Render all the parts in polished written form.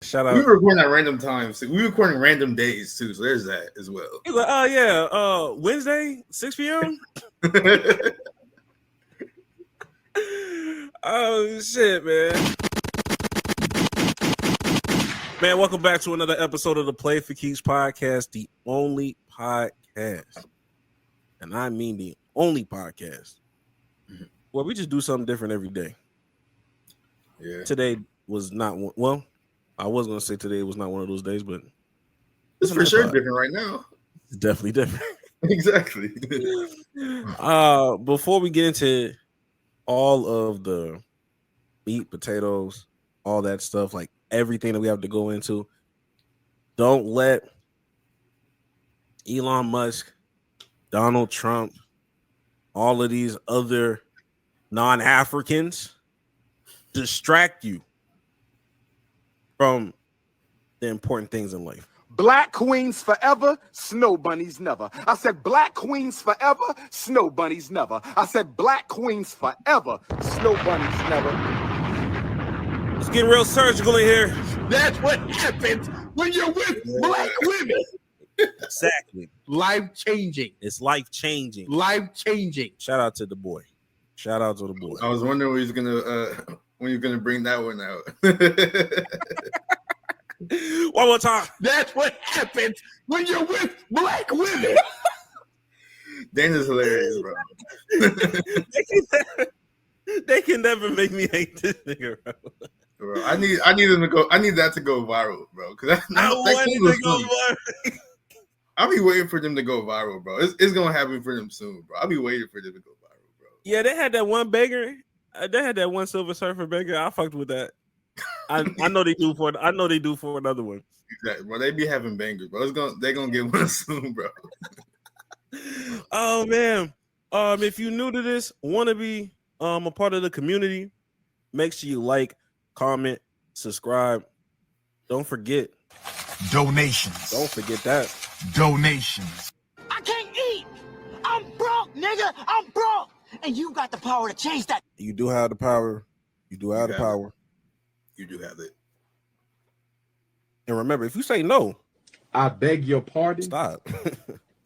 Shout out. We were recording at random times. We were recording random days too, so there's that as well. He's like, oh yeah, Wednesday, 6 p.m. Oh shit, man. Man, welcome back to another episode of the Play for Keeps podcast, the only podcast. And I mean the only podcast. Well, we just do something different every day. Yeah. Today was not one. Well, I was going to say today was not one of those days, but it's for sure different right now. It's definitely different. Exactly. Before we get into all of the meat, potatoes, all that stuff, like everything that we have to go into, don't let Elon Musk, Donald Trump, all of these other non-Africans distract you from the important things in life. Black queens forever, snow bunnies never. I said black queens forever, snow bunnies never. I said black queens forever, snow bunnies never. It's getting real surgical in here. That's what happens when you're with black women. Exactly. Life-changing. It's life-changing. Life-changing. Shout out to the boy. Shout out to the boy. I was wondering when you're gonna bring that one out. One more time. That's what happens when you're with black women. Dana's hilarious, bro. They can never make me hate this nigga, bro. I need them to go. I need that to go viral, bro. Because I'll be waiting for them to go viral, bro. It's gonna happen for them soon, bro. I'll be waiting for them to go viral, bro. Yeah, they had that one beggar. They had that one Silver Surfer beggar. I fucked with that. I know they do for another one. Exactly, bro. They be having bangers, bro. They're gonna get one soon, bro. Oh man. If you're new to this, want to be a part of the community, make sure you like, comment, subscribe. Don't forget donations. Don't forget that. Donations. I can't eat. I'm broke, nigga. I'm broke. And you got the power to change that. You do have the power. You do have the power. You do have it. And remember, if you say no, I beg your pardon. Stop.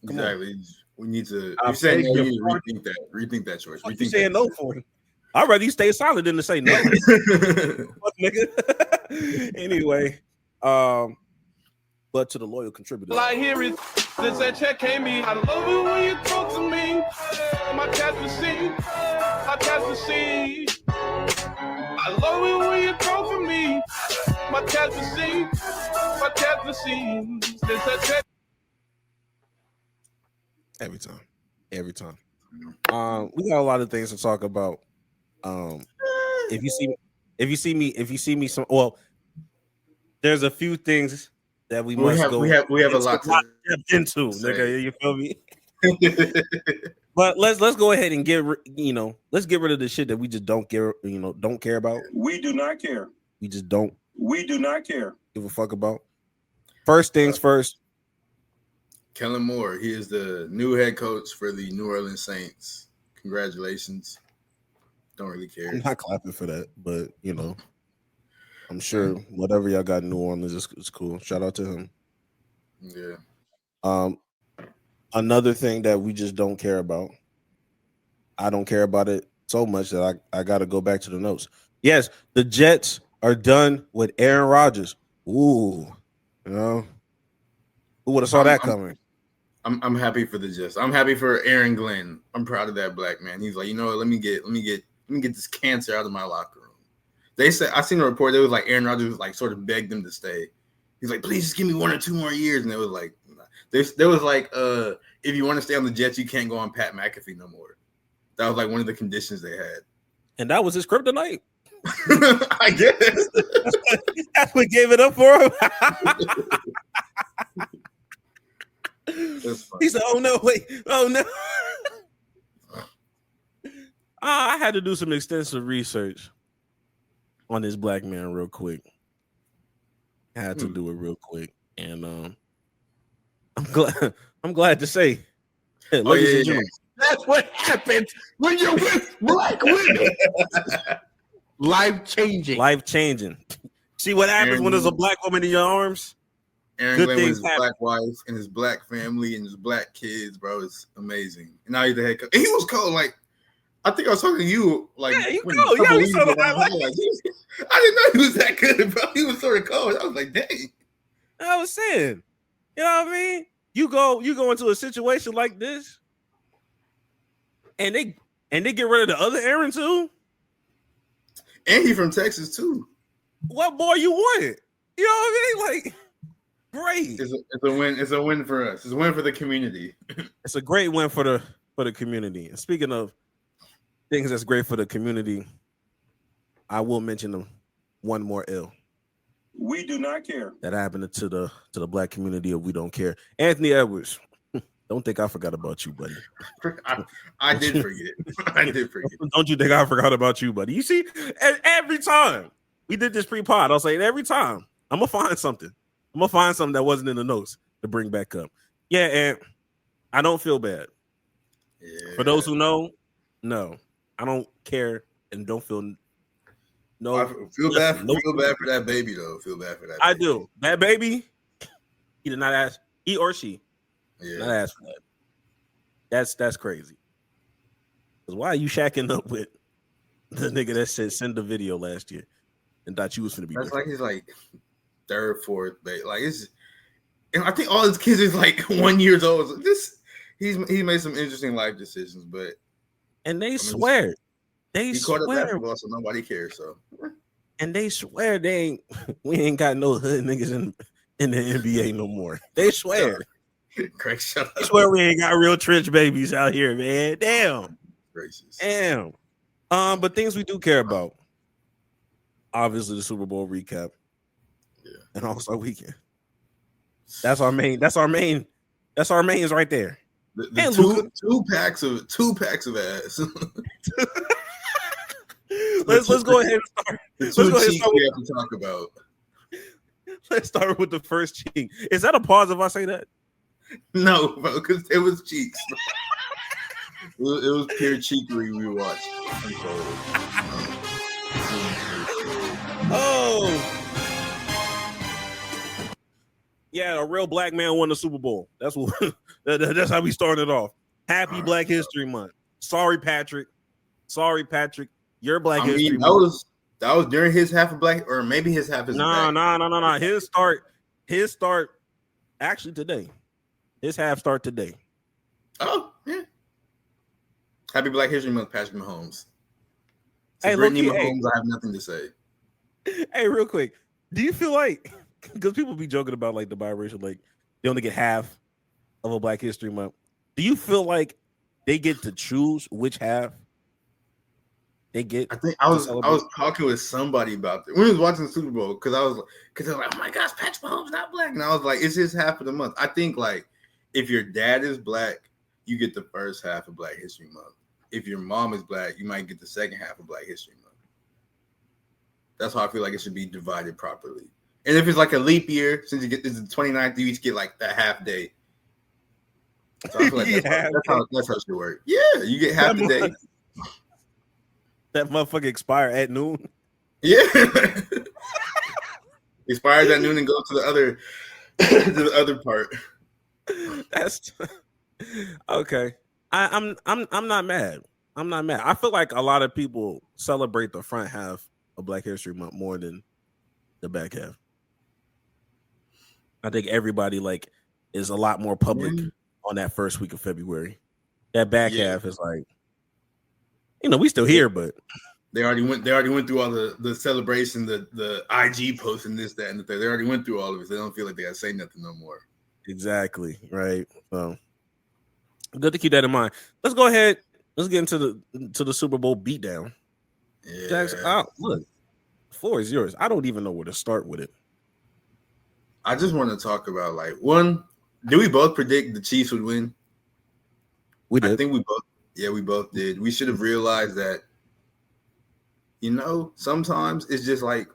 Exactly. We need to. You saying no, you need to rethink that. Rethink that choice. What you saying no for? I'd rather you stay silent than to say no. Nigga. Anyway, but to the loyal contributors. All I hear is since that check came in. I love it when you talk to me. My cat's Rescind. My cat's Rescind. I love it when you talk to me. My cat's Rescind. My cat's Rescind. Since that check. Every time. We got a lot of things to talk about. If you see me, there's a few things that we must go. We have a lot to depth into, nigga. You feel me? But let's go ahead and let's get rid of the shit that we just don't care about. We do not care. We just don't. We do not care. Give a fuck about. First things first. Kellen Moore, he is the new head coach for the New Orleans Saints. Congratulations. Don't really care. I'm not clapping for that, but I'm sure whatever y'all got in New Orleans is cool. Shout out to him. Yeah. Another thing that we just don't care about. I don't care about it so much that I got to go back to the notes. Yes, the Jets are done with Aaron Rodgers. Ooh, who would have saw that coming? I'm happy for the Jets. I'm happy for Aaron Glenn. I'm proud of that black man. He's like, let me get this cancer out of my locker room. They said I seen a report that was like Aaron Rodgers was like sort of begged them to stay. He's like, please just give me 1 or 2 more years, and it was like, there was like, if you want to stay on the Jets, you can't go on Pat McAfee no more. That was like one of the conditions they had, and that was his kryptonite. I guess that's what gave it up for him. He said, "Oh no, wait, oh no." I had to do some extensive research on this black man real quick. Had to do it real quick, and I'm glad to say, ladies and gentlemen, that's what happens when you're with black women. Life changing. See what happens Aaron when there's a Glenn- black woman in your arms? Aaron Good Glenn with things his happen. black wife and his black family and his black kids, bro. It's amazing. And now he's the head coach. And he was cold. Like, I think I was talking to you. Like, Yeah, he when- cold. a couple Yeah, we weeks saw the ago, highlights. I didn't know he was that good, bro. He was sort of cold. I was like, dang. I was saying, you know what I mean? You go into a situation like this, and they get rid of the other Aaron too. And he from Texas too. What more you want? You know what I mean? Like, great. It's a win. It's a win for us. It's a win for the community. It's a great win for the community. And speaking of things that's great for the community, I will mention them one more ill We do not care. that happened to the black community of We Don't Care. Anthony Edwards. Don't think I forgot about you, buddy. I did forget. I did forget. Don't you think I forgot about you, buddy? You see, every time we did this pre-pod, I'll say every time I'm gonna find something. I'm gonna find something that wasn't in the notes to bring back up. Yeah, and I don't feel bad. Yeah. For those who know, no, I don't care and don't feel no. I feel bad. no- Feel bad for that baby though. Feel bad for that. I baby. do. That baby, he did not ask. He or she did not Yeah. ask for that. That's crazy. 'Cause why are you shacking up with the nigga that said send the video last year and thought you was gonna be? That's different? like he's like third, fourth, baby. Like it's. And I think all his kids is like 1 year old. So he made some interesting life decisions, but And they swear. They he caught up swear. basketball, so nobody cares. So And they swear we ain't got no hood niggas in the NBA no more. They swear. Craig, shut up. They swear we ain't got real trench babies out here, man. Damn. Racist. Damn. But things we do care about. Obviously the Super Bowl recap. Yeah. And also weekend. That's our main. That's our mains right there. The And Luka. two packs of ass. Let's go ahead and start. The Let's two go ahead and cheeks start we have to talk about. Let's start with the first cheek. Is that a pause if I say that? No, bro, because it was cheeks. It was pure cheekery we watched. Oh. Yeah, a real black man won the Super Bowl. That's what. That's how we started off. Happy Black History Month. Sorry, Patrick. Your Black History Month. That was during his half of black, or maybe his half is No. His start. Actually, today. His half start today. Oh, yeah. Happy Black History Month, Patrick Mahomes. To Hey, Brittany low-key, Mahomes, I have nothing to say. Hey, real quick. Do you feel like, because people be joking about like the biracial, like they only get half of a Black History Month. Do you feel like they get to choose which half they get? I think I was talking with somebody about this. We was watching the Super Bowl because they're like, oh my gosh, Patrick Mahomes not black. And I was like, it's his half of the month. I think like if your dad is black, you get the first half of Black History Month. If your mom is black, you might get the second half of Black History Month. That's how I feel like it should be divided properly. And if it's like a leap year, since you get this is the 29th, you each get like that half day. So I feel like that's how it should work. Yeah, you get half the day. That motherfucker expire at noon. Yeah. Expires at noon and go to the other part. That's okay. I'm not mad. I'm not mad. I feel like a lot of people celebrate the front half of Black History Month more than the back half. I think everybody like is a lot more public on that first week of February. That back half is like, we still here, but they already went through all the celebration, the IG post and this, that, and the third. They already went through all of it. They don't feel like they gotta say nothing no more. Exactly. Right. So good to keep that in mind. Let's go ahead. Let's get into the Super Bowl beatdown. Yeah. Jackson, look, the floor is yours. I don't even know where to start with it. I just want to talk about like one. Did we both predict the Chiefs would win? We did. I think we both. Yeah, we both did. We should have realized that. Sometimes it's just like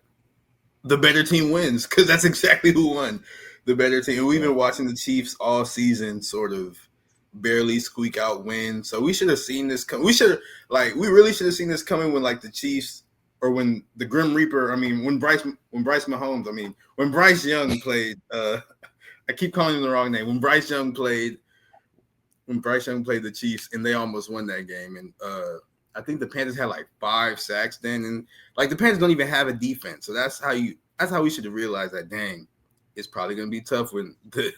the better team wins because that's exactly who won. The better team. We've been watching the Chiefs all season, sort of barely squeak out win. So we should have seen this come. We really should have seen this coming when like the Chiefs or when the Grim Reaper. I mean, when Bryce Mahomes. I mean, when Bryce Young played. I keep calling him the wrong name. When Bryce Young played the Chiefs, and they almost won that game. And I think the Panthers had like 5 sacks then, and like the Panthers don't even have a defense. So that's how we should have realized that. Dang, it's probably going to be tough when the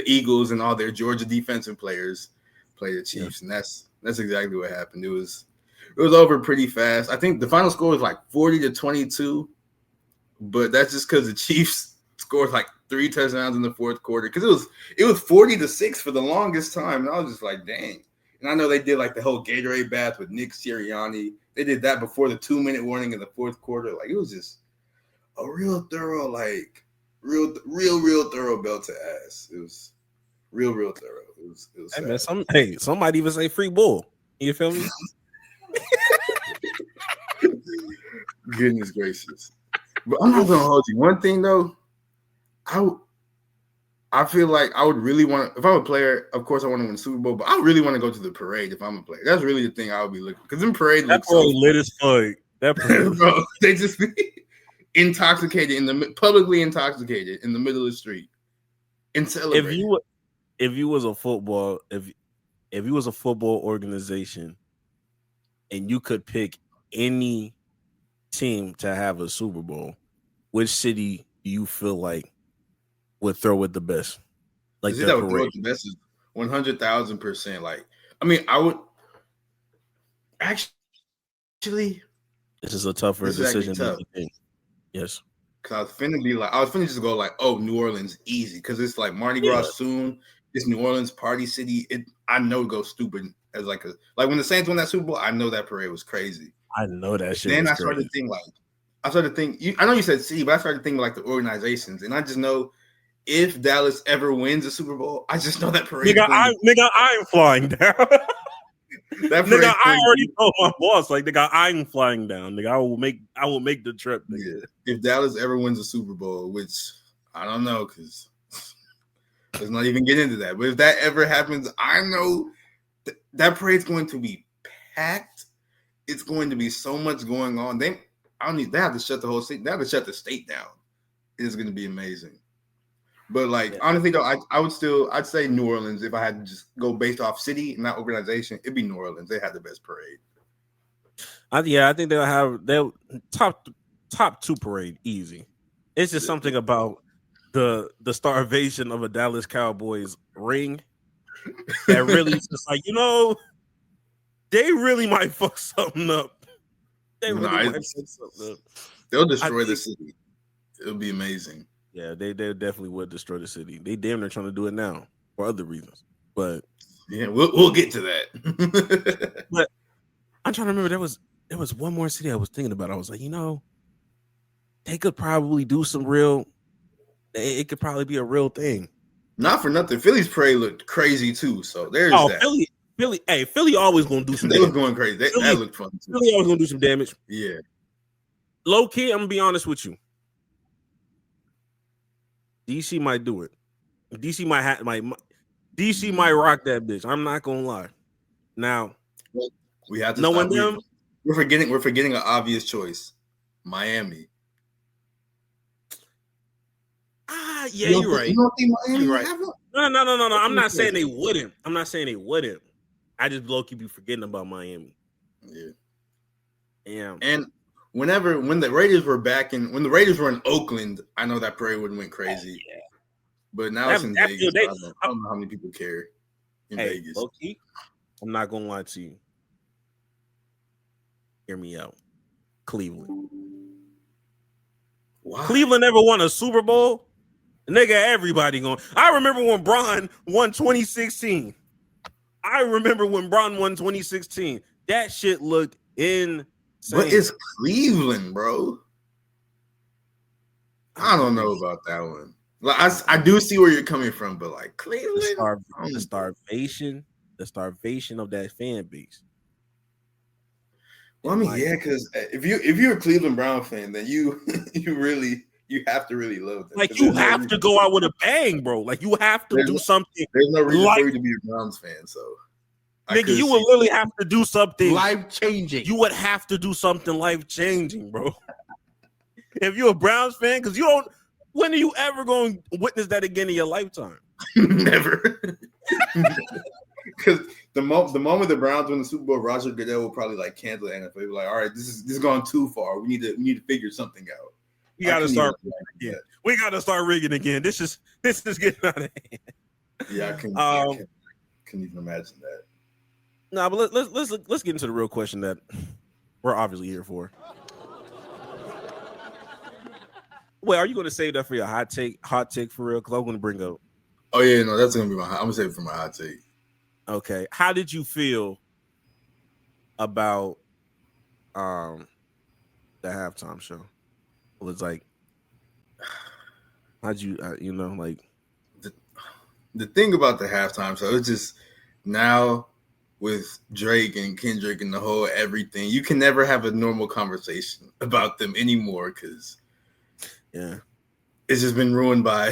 Eagles and all their Georgia defensive players play the Chiefs, and that's exactly what happened. It was over pretty fast. I think the final score was like 40-22, but that's just because the Chiefs scored like 3 touchdowns in the fourth quarter, because it was 40-6 for the longest time, and I was just like, dang. And I know they did like the whole Gatorade bath with Nick Sirianni. They did that before the 2-minute warning in the fourth quarter. Like, it was just a real thorough, like real thorough belt to ass. It was real thorough. It was hey, man, some might even say free bull. You feel me? Goodness gracious. But I'm not gonna hold you. One thing though, I feel like I would really want to, if I'm a player, of course I want to win the Super Bowl, but I really want to go to the parade if I'm a player. That's really the thing I would be looking, because in parade that parade lit as fuck. That parade, bro, they just be publicly intoxicated in the middle of the street and celebrating. If you was a football organization and you could pick any team to have a Super Bowl, which city do you feel like would throw it the best? Like that would throw it the best is 100,000%. Like, I mean, I would actually. This is a tougher decision than you think. Yes. Because I was finna just go like, oh, New Orleans easy, because it's like Mardi Gras soon. It's New Orleans party city. I know it goes stupid as like when the Saints won that Super Bowl. I know that parade was crazy. I know that shit. Then I started to think. I know you said city, but I started thinking like the organizations, and I just know if Dallas ever wins a Super Bowl, I just know that parade. Nigga, I'm flying down. Nigga, I already told my boss, like, nigga, I'm flying down. Nigga, I will make the trip. Nigga. Yeah. If Dallas ever wins a Super Bowl, which I don't know, because let's not even get into that. But if that ever happens, I know that parade's going to be packed. It's going to be so much going on. They have to shut the whole state. They have to shut the state down. It's going to be amazing. But honestly though, I'd say New Orleans. If I had to just go based off city and not organization, it'd be New Orleans. They had the best parade. I think they'll top 2 parade easy. It's just something about the starvation of a Dallas Cowboys ring that really is just like, they really might fuck something up. They'll destroy the city. It'll be amazing. Yeah, they definitely would destroy the city. They damn near trying to do it now for other reasons. But yeah, we'll get to that. But I'm trying to remember, there was one more city I was thinking about. I was like, they could probably do some real. It could probably be a real thing. Not for nothing, Philly's parade looked crazy too. So there's that. Philly always gonna do some. They was going crazy. That looked fun too. Philly always gonna do some damage. Yeah. Low key, I'm gonna be honest with you. DC might do it. DC might rock that bitch. I'm not gonna lie. Now, we have to knowing them. We're forgetting an obvious choice. Miami. Yeah, you're right. You don't think Miami? You're right. No. I'm not saying they wouldn't. I just low key be forgetting about Miami. Yeah. And when the Raiders were when the Raiders were in Oakland, I know that parade would have went crazy. Yeah. But now it's in Vegas. I don't know how many people care in Vegas. Low-key, I'm not gonna lie to you. Hear me out. Cleveland. Wow. Cleveland never won a Super Bowl. Nigga, everybody going. I remember when Bron won 2016. That shit looked insane. But it's Cleveland, bro. I don't know about that one. Like, I do see where you're coming from, but like Cleveland, the starvation of that fan base. Well, I mean, yeah, because if you're a Cleveland Brown fan, then you have to really love them. Like, you have to go out with a bang, bro. Like, you have to do something. There's no reason for you to be a Browns fan. So Nigga, you would literally have to do something life changing. You would have to do something life changing, bro. If you're a Browns fan, because you don't. When are you ever going to witness that again in your lifetime? Never. Because the moment the Browns win the Super Bowl, Roger Goodell will probably like cancel the NFL. He'll be like, all right, this is going too far. We need to figure something out. We got to start rigging. We got to start rigging again. This is getting out of hand. Yeah, I couldn't even imagine that. No, but let's get into the real question that we're obviously here for. Wait, are you going to save that for your hot take for real? Because I'm going to bring up. Oh yeah, no, that's going to be I'm going to save it for my hot take. Okay, how did you feel about the halftime show? It was like, how'd you like the thing about the halftime show? It's just now with Drake and Kendrick and the whole everything, you can never have a normal conversation about them anymore because it's just been ruined by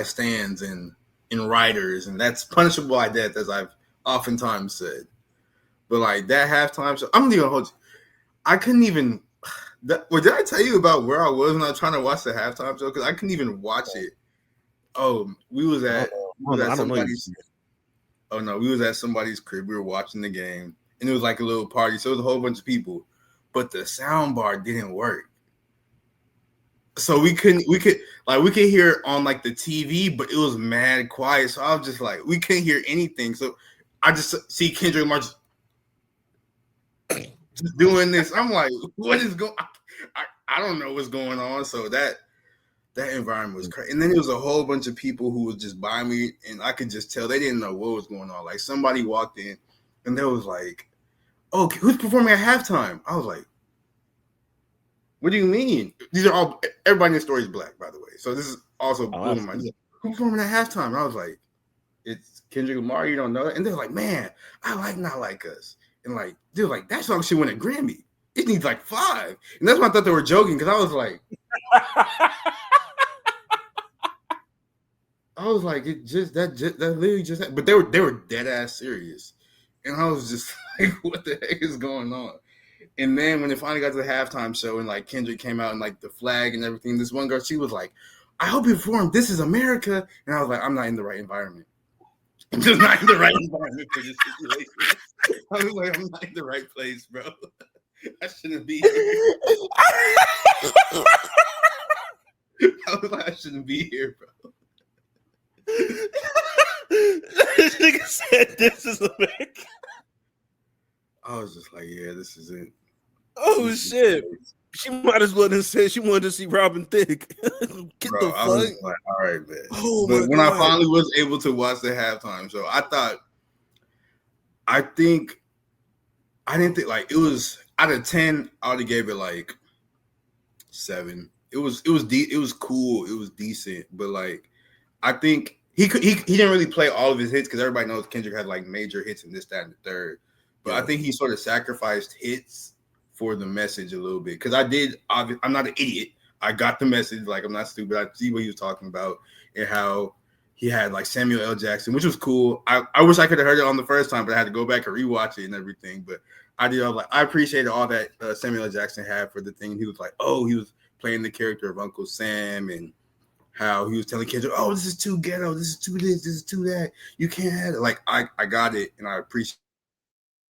stands and writers, and that's punishable by death, as I've oftentimes said. But like that halftime show, I'm gonna hold you. I couldn't even. Did I tell you about where I was when I was trying to watch the halftime show? Because I couldn't even watch it. Oh, we was at somebody's. Oh no, we was at somebody's crib. We were watching the game, and it was like a little party, so it was a whole bunch of people. But the sound bar didn't work, so we could hear it on like the TV, but it was mad quiet. So I was just like, we couldn't hear anything. So I just see Kendrick Lamar just doing this. I'm like, what is going? I don't know what's going on. So that environment was crazy. And then there was a whole bunch of people who was just by me, and I could just tell they didn't know what was going on. Like somebody walked in, and they was like, "Oh, who's performing at halftime?" I was like, "What do you mean?" These are all everybody in the story is black, by the way. So this is also who's performing at halftime? And I was like, "It's Kendrick Lamar. You don't know it?" And they're like, "Man, I like Not Like Us." And like, they're like, that song should win a Grammy. It needs like 5. And that's why I thought they were joking, because I was like, that literally just happened. But they were dead ass serious. And I was just like, what the heck is going on? And then when it finally got to the halftime show and like Kendrick came out and like the flag and everything, this one girl, she was like, I hope you perform This Is America. And I was like, I'm not in the right environment. I'm just not in the right environment for this situation. I was like, I'm not in the right place, bro. I shouldn't be here. I was like, I shouldn't be here, bro. This nigga said This Is America. I was just like, yeah, this is it. Oh shit. She might as well have said she wanted to see Robin Thicke. Get bro, the fuck. I was like, all right, man. Oh, but when God. I finally was able to watch the halftime show, I didn't think like it was out of 10, I would have gave it like 7. It was cool, it was decent, but like I think he didn't really play all of his hits because everybody knows Kendrick had like major hits in this, that, and the third. But I think he sort of sacrificed hits for the message a little bit. Because I'm not an idiot. I got the message. Like, I'm not stupid. I see what he was talking about and how he had like Samuel L. Jackson, which was cool. I wish I could have heard it on the first time, but I had to go back and rewatch it and everything. But I appreciated all that Samuel L. Jackson had for the thing. He was like, oh, he was playing the character of Uncle Sam and how he was telling kids, oh, this is too ghetto. This is too this is too that. You can't have it. Like, I got it and I appreciate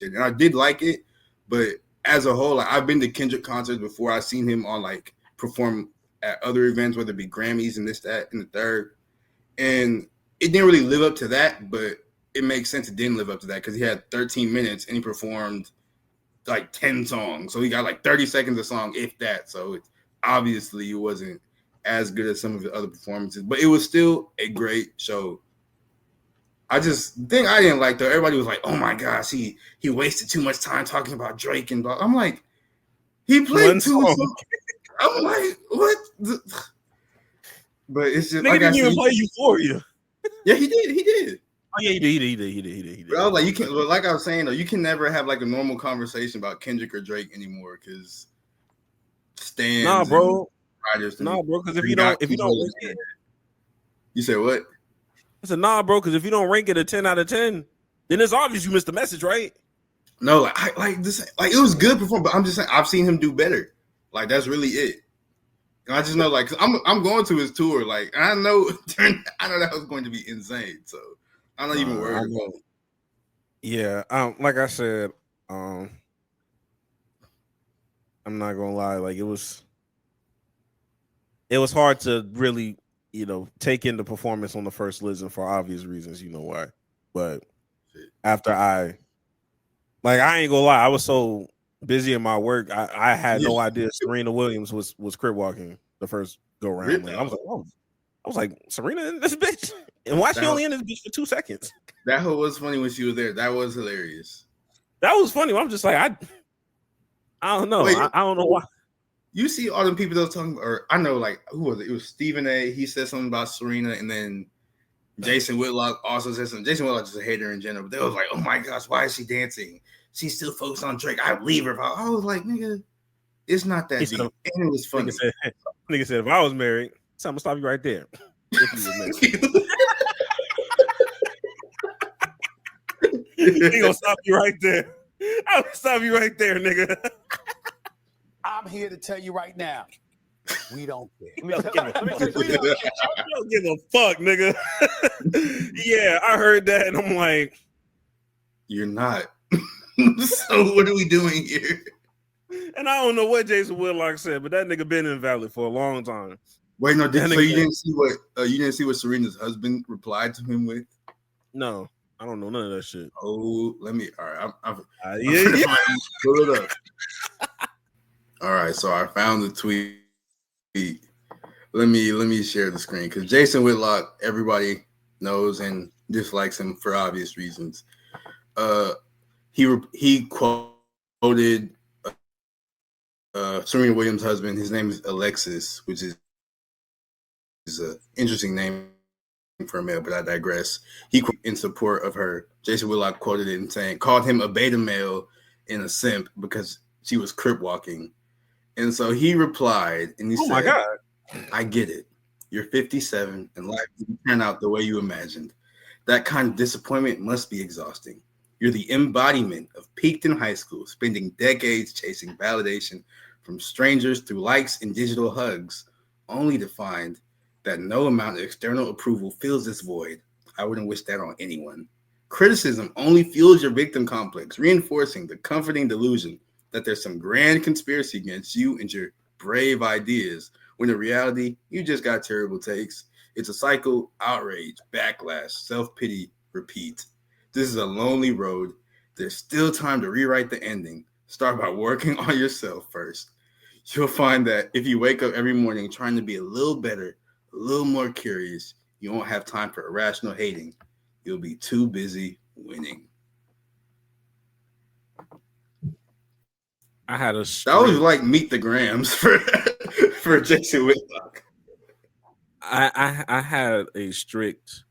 it. And I did like it. But as a whole, like, I've been to Kendrick concerts before. I've seen him on like perform at other events, whether it be Grammys and this, that, and the third. And it didn't really live up to that, but it makes sense it didn't live up to that because he had 13 minutes and he performed like 10 songs. So he got like 30 seconds a song, if that. So obviously it wasn't as good as some of the other performances, but it was still a great show. The thing I didn't like though, everybody was like, oh my gosh, he wasted too much time talking about Drake and blah. I'm like, he played 2 songs. I'm like, what? But it's just nigga didn't even play Euphoria. Yeah, he did. Oh yeah, he did. But I was like, you can't. Like I was saying though, you can never have like a normal conversation about Kendrick or Drake anymore because stands. Nah, bro. Because if you don't rank it, you said what? I said nah, bro. Because if you don't rank it a 10 out of 10, Then it's obvious you missed the message, right? No, like this, like it was good performance, but I'm just saying I've seen him do better. Like that's really it. And I just know, like, 'cause I'm going to his tour. Like, I know that was going to be insane. So I'm not even worried about it. Yeah, like I said, I'm not gonna lie. Like it was hard to really, take in the performance on the first listen for obvious reasons. You know why? But after I ain't gonna lie, I was so busy in my work, I had no idea Serena Williams was crip walking the first go round. Really? Like, I was like, Serena in this bitch, and why she only in this bitch for 2 seconds? That was funny when she was there. That was hilarious. That was funny. I'm just like, I don't know. Wait, I don't know why. You see all them people that was talking, or I know, like, who was it? It was Stephen A. He said something about Serena, and then Jason Whitlock also said something. Jason Whitlock just a hater in general, but they was like, "Oh my gosh, why is she dancing? She's still focused on Drake. I'd leave her." I was like, "Nigga, it's not that deep." And it was funny. Nigga said, "If I was married, so I'm gonna stop you right there." If you were married. He gonna stop you right there. I'm gonna stop you right there, nigga. I'm here to tell you right now, we don't care. We don't give a fuck, nigga. Yeah, I heard that, and I'm like, "You're not." So what are we doing here? And I don't know what Jason Whitlock said, but that nigga been invalid for a long time. Wait, no, so you didn't see what Serena's husband replied to him with? No, I don't know none of that shit. Oh, let me. All right, I'm yeah. Pull it up. All right, so I found the tweet. Let me share the screen because Jason Whitlock, everybody knows and dislikes him for obvious reasons. He quoted Serena Williams' husband. His name is Alexis, which is an interesting name for a male, but I digress. He in support of her. Jason Whitlock quoted it and saying, called him a beta male and a simp because she was crip walking. And so he replied and he said, my God, I get it. You're 57 and life didn't turn out the way you imagined. That kind of disappointment must be exhausting. You're the embodiment of peaked in high school, spending decades chasing validation from strangers through likes and digital hugs, only to find that no amount of external approval fills this void. I wouldn't wish that on anyone. Criticism only fuels your victim complex, reinforcing the comforting delusion that there's some grand conspiracy against you and your brave ideas, when in reality, you just got terrible takes. It's a cycle: outrage, backlash, self-pity, repeat. This is a lonely road. There's still time to rewrite the ending. Start by working on yourself first. You'll find that if you wake up every morning trying to be a little better, a little more curious, you won't have time for irrational hating. You'll be too busy winning. I had a that was like Meet the Grams for Jason Whitlock. I had a strict,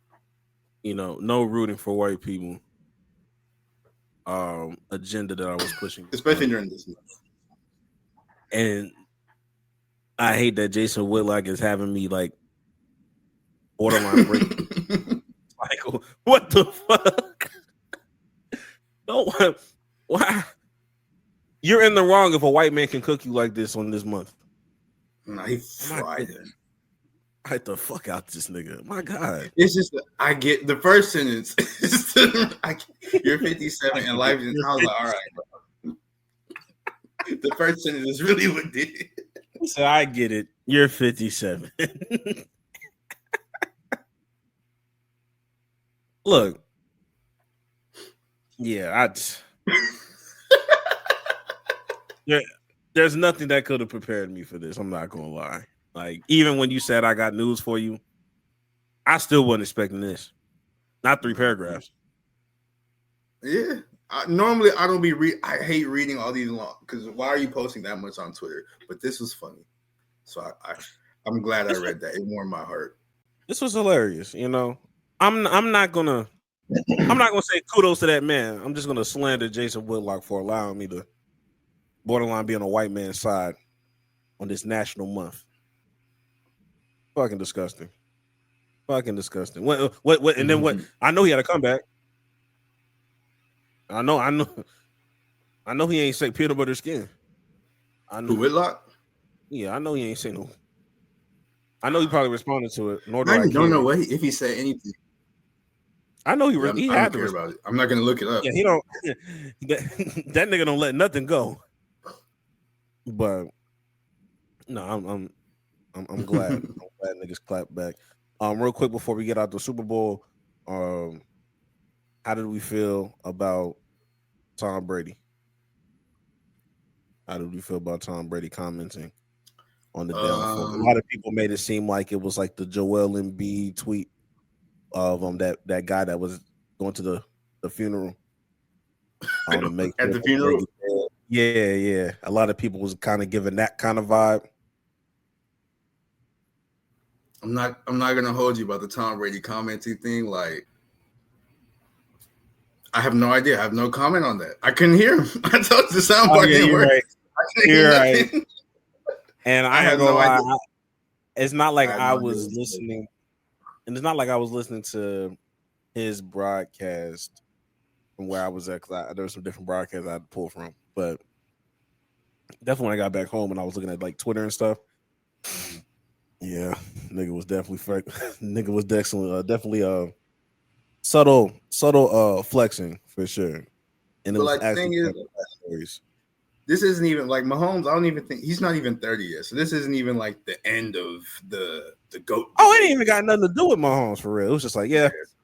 no rooting for white people agenda that I was pushing, especially during this month. And I hate that Jason Whitlock is having me like borderline break. Michael, what the fuck? No, why? You're in the wrong if a white man can cook you like this on this month. Nah, he fried it. Get the fuck out this nigga. My God. It's just, I get the first sentence. You're 57 and life is, I was like, all right, bro. The first sentence is really what did it. So I get it. You're 57. Look. Yeah, there's nothing that could have prepared me for this. I'm not gonna lie. Like, even when you said I got news for you, I still wasn't expecting this. Not 3 paragraphs. Yeah. Normally I don't I hate reading all these long, because why are you posting that much on Twitter? But this was funny. So I'm glad I read that. It warmed my heart. This was hilarious, I'm not gonna say kudos to that man. I'm just gonna slander Jason Whitlock for allowing me to borderline be on a white man's side on this national month. Fucking disgusting. What? And then what? I know he had a comeback. I know he ain't say peanut butter skin. I know. Who, Whitlock? Yeah, I know he ain't say no. I know he probably responded to it. Nor do I I don't know care. if he said anything. I know Yeah, he I had don't to care respond. about it. I'm not gonna look it up. Yeah, he don't. that nigga don't let nothing go. But no, I'm glad. I'm glad niggas clap back. Real quick before we get out the Super Bowl, how did we feel about Tom Brady? How did we feel about Tom Brady commenting on the downfall? A lot of people made it seem like it was like the Joel Embiid tweet of that guy that was going to the funeral. To make At the funeral. Yeah. A lot of people was kind of giving that kind of vibe. I'm not gonna hold you about the Tom Brady commenting thing. Like, I have no idea. I have no comment on that. I couldn't hear him. I thought the soundboard didn't work. Right. You're right. And I have no idea. It's not like I was listening, and it's not like I was listening to his broadcast from where I was at, because there were some different broadcasts I had to pull from. But definitely when I got back home and I was looking at like Twitter and stuff, yeah, nigga was definitely nigga was definitely subtle flexing for sure. And it was like, actually stories. This isn't even like Mahomes. I don't even think he's not even 30 yet. So this isn't even like the end of the GOAT. Oh, it ain't even got nothing to do with Mahomes for real. It was just like,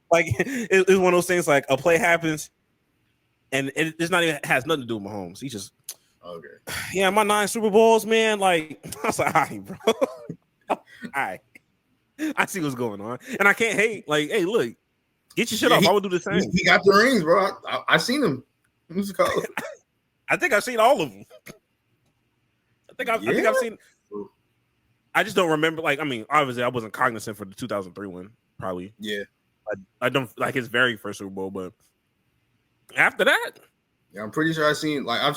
like it's one of those things like a play happens and it's not even has nothing to do with Mahomes. He just yeah, my 9 Super Bowls, man. Like I was like, all right, bro. All right. I see what's going on. And I can't hate. Like, hey, look, get your shit off. I would do the same. He got the rings, bro. I seen him. Who's it called? I think I've seen all of them. I think I've seen. I just don't remember. Like, I mean, obviously, I wasn't cognizant for the 2003 one. Probably. Yeah. I don't like his very first Super Bowl, but after that, yeah, I'm pretty sure I've seen. I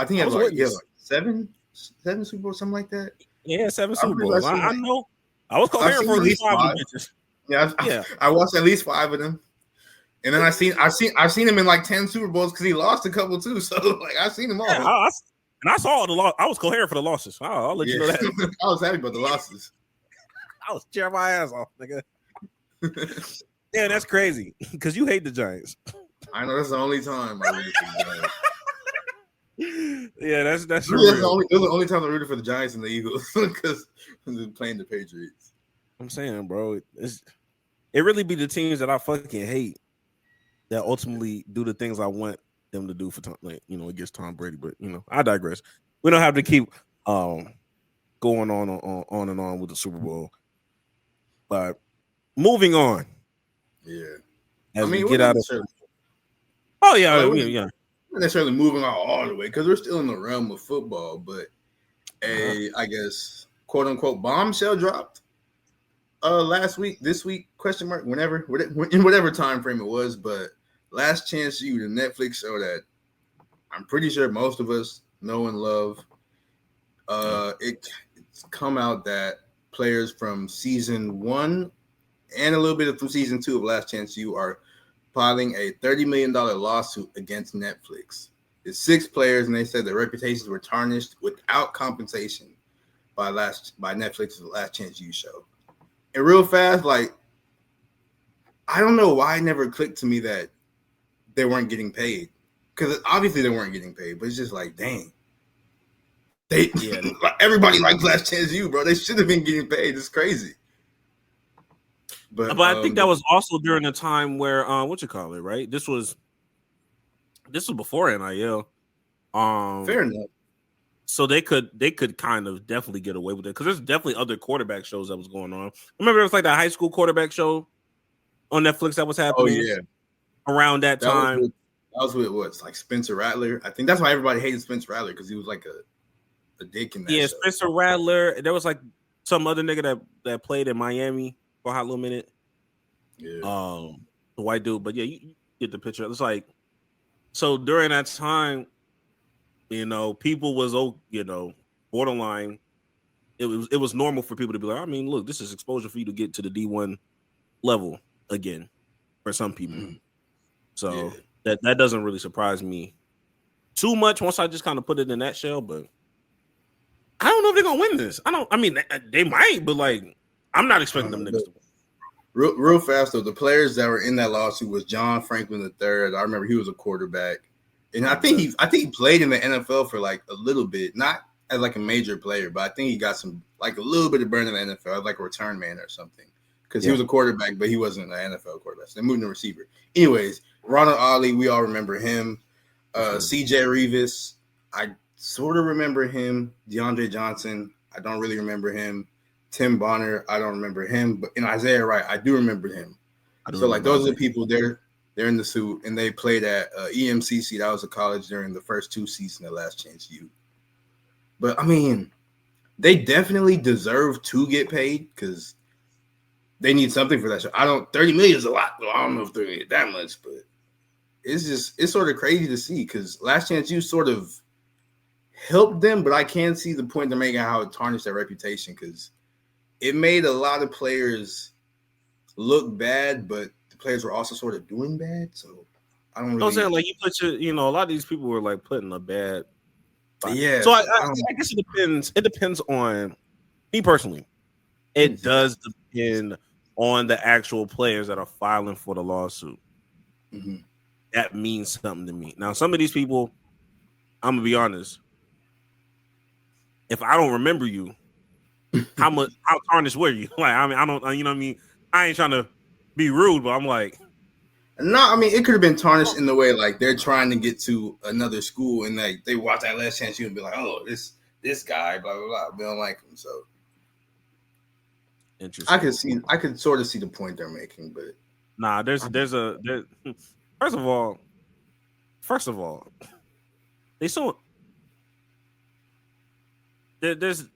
think he had like seven Super Bowls, something like that. Yeah, 7 Super Bowls. I know. I was coherent for at least 5 bitches. Yeah, I watched at least 5 of them. And then I've seen him in like 10 Super Bowls because he lost a couple too. So like I've seen them all. Yeah, and I saw the loss. I was coherent for the losses. I'll let you know that. I was happy about the losses. I was cheering my ass off, nigga. Yeah, that's crazy because you hate the Giants. I know that's the only time I rooted for the Giants. Yeah, that's those are the only time I rooted for the Giants and the Eagles because they're playing the Patriots. I'm saying, bro, it really be the teams that I fucking hate that ultimately do the things I want them to do for Tom, like, against Tom Brady. But I digress. We don't have to keep going on and on with the Super Bowl. But moving on. Yeah. As we get out of yeah. Not necessarily moving on all the way because we're still in the realm of football, but I guess quote unquote bombshell dropped this week, question mark, in whatever time frame it was, but Last Chance U, the Netflix show that I'm pretty sure most of us know and love. It's come out that players from season 1 and a little bit from season 2 of Last Chance U are filing a $30 million lawsuit against Netflix. It's 6 players, and they said their reputations were tarnished without compensation by Netflix's Last Chance U show. And real fast, like, I don't know why it never clicked to me that they weren't getting paid. Because obviously they weren't getting paid, but it's just like, dang. Everybody likes Last Chance U, bro. They should have been getting paid. It's crazy. But I think that was also during a time where right? This was before NIL. Fair enough. So they could kind of definitely get away with it because there's definitely other quarterback shows that was going on. Remember, it was like the high school quarterback show on Netflix that was happening. Oh yeah, around that time. That was with what's like Spencer Rattler. I think that's why everybody hated Spencer Rattler because he was like a dick in that. Yeah, show. Spencer Rattler. There was like some other nigga that played in Miami for a hot little minute. Yeah, the white dude. But yeah, you get the picture. It's like so during that time. People was, borderline. It was normal for people to be like, I mean, look, this is exposure for you to get to the D1 level again for some people. Mm-hmm. So that doesn't really surprise me too much once I just kind of put it in that shell. But I don't know if they're gonna win this. I mean, they might, but like, I'm not expecting them niggas to win. Real fast though, the players that were in that lawsuit was John Franklin III. I remember he was a quarterback, and I think he played in the NFL for like a little bit, not as like a major player, but I think he got some like a little bit of burn in the NFL, like a return man or something, because he was a quarterback, but he wasn't an NFL quarterback. So they moved him to receiver. Anyways, Ronald Ollie, we all remember him. C.J. Revis, I sort of remember him. DeAndre Johnson, I don't really remember him. Tim Bonner, I don't remember him, but in Isaiah Wright, I do remember him. So like those are the people they're in the suit, and they played at EMCC. That was a college during the first 2 seasons of Last Chance U. But I mean, they definitely deserve to get paid because they need something for that show. 30 million is a lot. Well, I don't know if they're gonna get that much, but it's sort of crazy to see because Last Chance U sort of helped them, but I can see the point they're making how it tarnished their reputation because it made a lot of players look bad, but the players were also sort of doing bad. So I don't really. I'm saying like you put a lot of these people were like putting a bad. Yeah. So I guess it depends. It depends on me personally. It does depend on the actual players that are filing for the lawsuit. Mm-hmm. That means something to me. Now, some of these people, I'm gonna be honest. If I don't remember you, how tarnished were you? Like, I mean, I don't, you know what I mean? I ain't trying to be rude, but I'm like, no, I mean, it could have been tarnished in the way like they're trying to get to another school and like they watch that Last Chance U and be like, oh, this guy, blah blah blah. They don't like him, so interesting. I could sort of see the point they're making, but nah, there's first of all, they so there's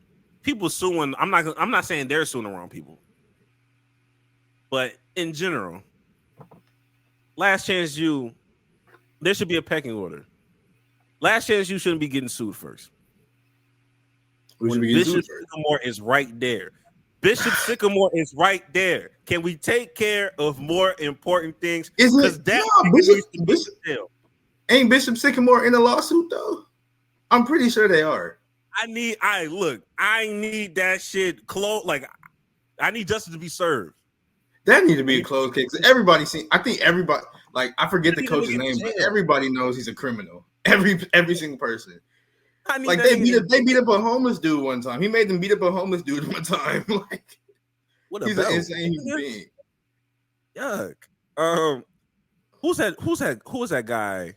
people suing. I'm not saying they're suing the wrong people, but in general, Last Chance U, there should be a pecking order. Last Chance U shouldn't be getting sued first. Bishop Sycamore is right there. Bishop Sycamore is right there. Can we take care of more important things? Ain't Bishop Sycamore in a lawsuit though? I'm pretty sure they are. I need that shit closed. Like, I need justice to be served. That need to be a closed case. Everybody I think everybody, like, I forget the coach's name, but everybody knows he's a criminal. Every single person. Like they beat up a homeless dude one time. He made them beat up a homeless dude one time. Like, he's an insane human being. Yuck. Who was that guy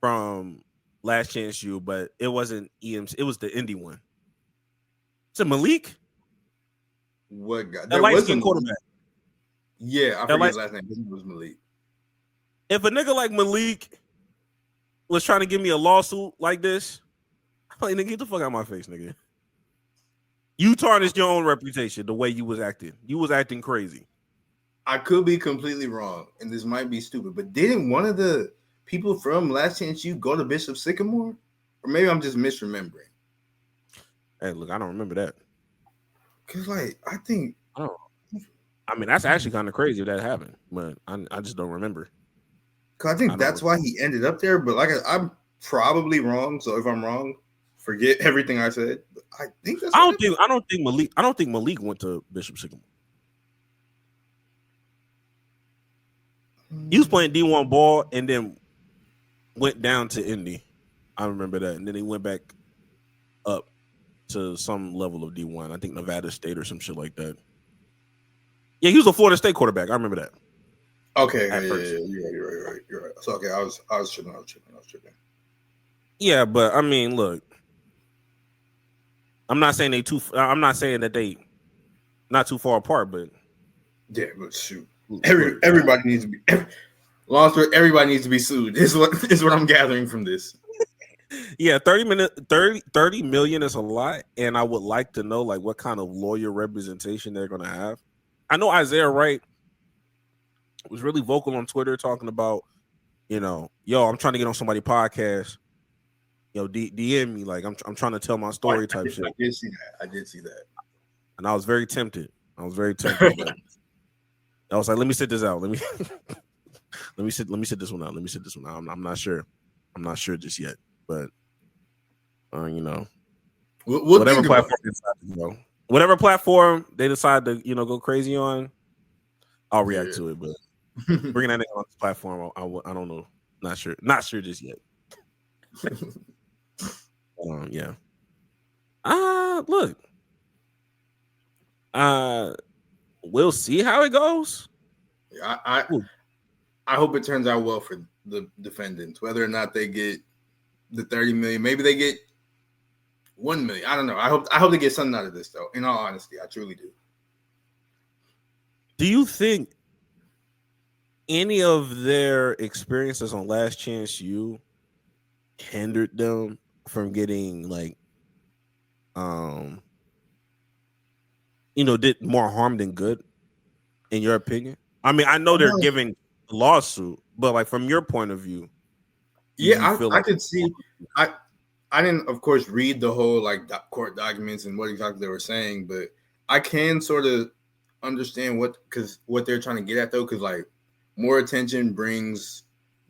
from Last Chance U? But it wasn't EMC. It was the indie one. Is it Malik? What guy? That light-skinned quarterback. Yeah, I forget his last name. His name was Malik. If a nigga like Malik was trying to give me a lawsuit like this, I'm like, nigga, get the fuck out of my face, nigga. You tarnished your own reputation the way you was acting. You was acting crazy. I could be completely wrong, and this might be stupid, but didn't one of the people from Last Chance U go to Bishop Sycamore? Or maybe I'm just misremembering. Hey, look, I don't remember that. Because, like, I mean, that's actually kind of crazy if that happened, but I just don't remember. Because I think that's why he ended up there, but like I'm probably wrong, so if I'm wrong, forget everything I said. But I think that's I don't think Malik went to Bishop Sycamore. He was playing D1 ball and then went down to Indy. I remember that. And then he went back up to some level of D1. I think Nevada State or some shit like that. Yeah, he was a Florida State quarterback. I remember that. Okay, yeah, you're right. So okay, I was tripping. Yeah, but I mean, look, I'm not saying that they not too far apart, but yeah, but shoot, everybody needs to be. Everybody needs to be sued. Is what I'm gathering from this. Yeah, 30 million is a lot, and I would like to know like what kind of lawyer representation they're going to have. I know Isaiah Wright was really vocal on Twitter talking about, yo, I'm trying to get on somebody's podcast. DM me, like I'm trying to tell my story type shit. I did see that. And I was very tempted. But I was like, let me sit this out. Let Let me sit this one out. I'm not sure. I'm not sure just yet, but you know, we'll whatever think about platform they decide to go, whatever platform they decide to go crazy on, I'll react to it. But bringing that nigga on this platform, I don't know. Not sure just yet. Yeah. Look. We'll see how it goes. I hope it turns out well for the defendants, whether or not they get the 30 million. Maybe they get 1 million. I don't know. I hope they get something out of this, though. In all honesty, I truly do. Do you think any of their experiences on Last Chance U hindered them from getting did more harm than good, in your opinion? I mean, I know they're giving a lawsuit, but like from your point of view, I could see. I didn't, of course, read the whole court documents and what exactly they were saying, but I can sort of understand what they're trying to get at, though, because like more attention brings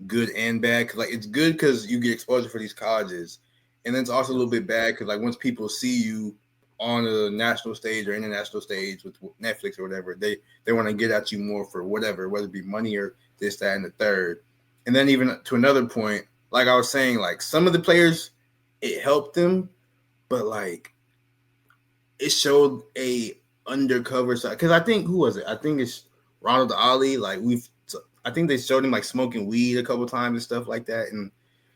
good and bad. Because like it's good because you get exposure for these colleges, and then it's also a little bit bad because like once people see you on a national stage or international stage with Netflix or whatever, they want to get at you more for whatever, whether it be money or this, that, and the third. And then even to another point, like I was saying, like some of the players, it helped them, but like it showed a undercover side. Because I think, who was it? I think it's Ronald Ali. Like I think they showed him like smoking weed a couple times and stuff like that. And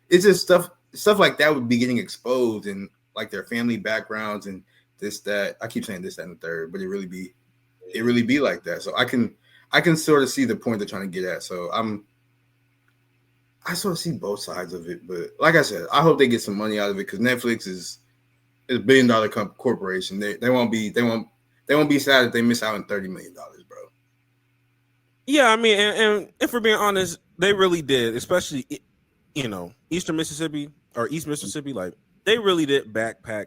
it's just stuff like that would be getting exposed, and like their family backgrounds and this, that. I keep saying this, that, and the third, but it really be like that. So I can sort of see the point they're trying to get at. So I sort of see both sides of it, but like I said, I hope they get some money out of it because Netflix is a $1 billion corporation. They won't be sad if they miss out on $30 million, bro. Yeah, I mean, and if we're being honest, they really did, especially Eastern Mississippi or East Mississippi, like they really did backpack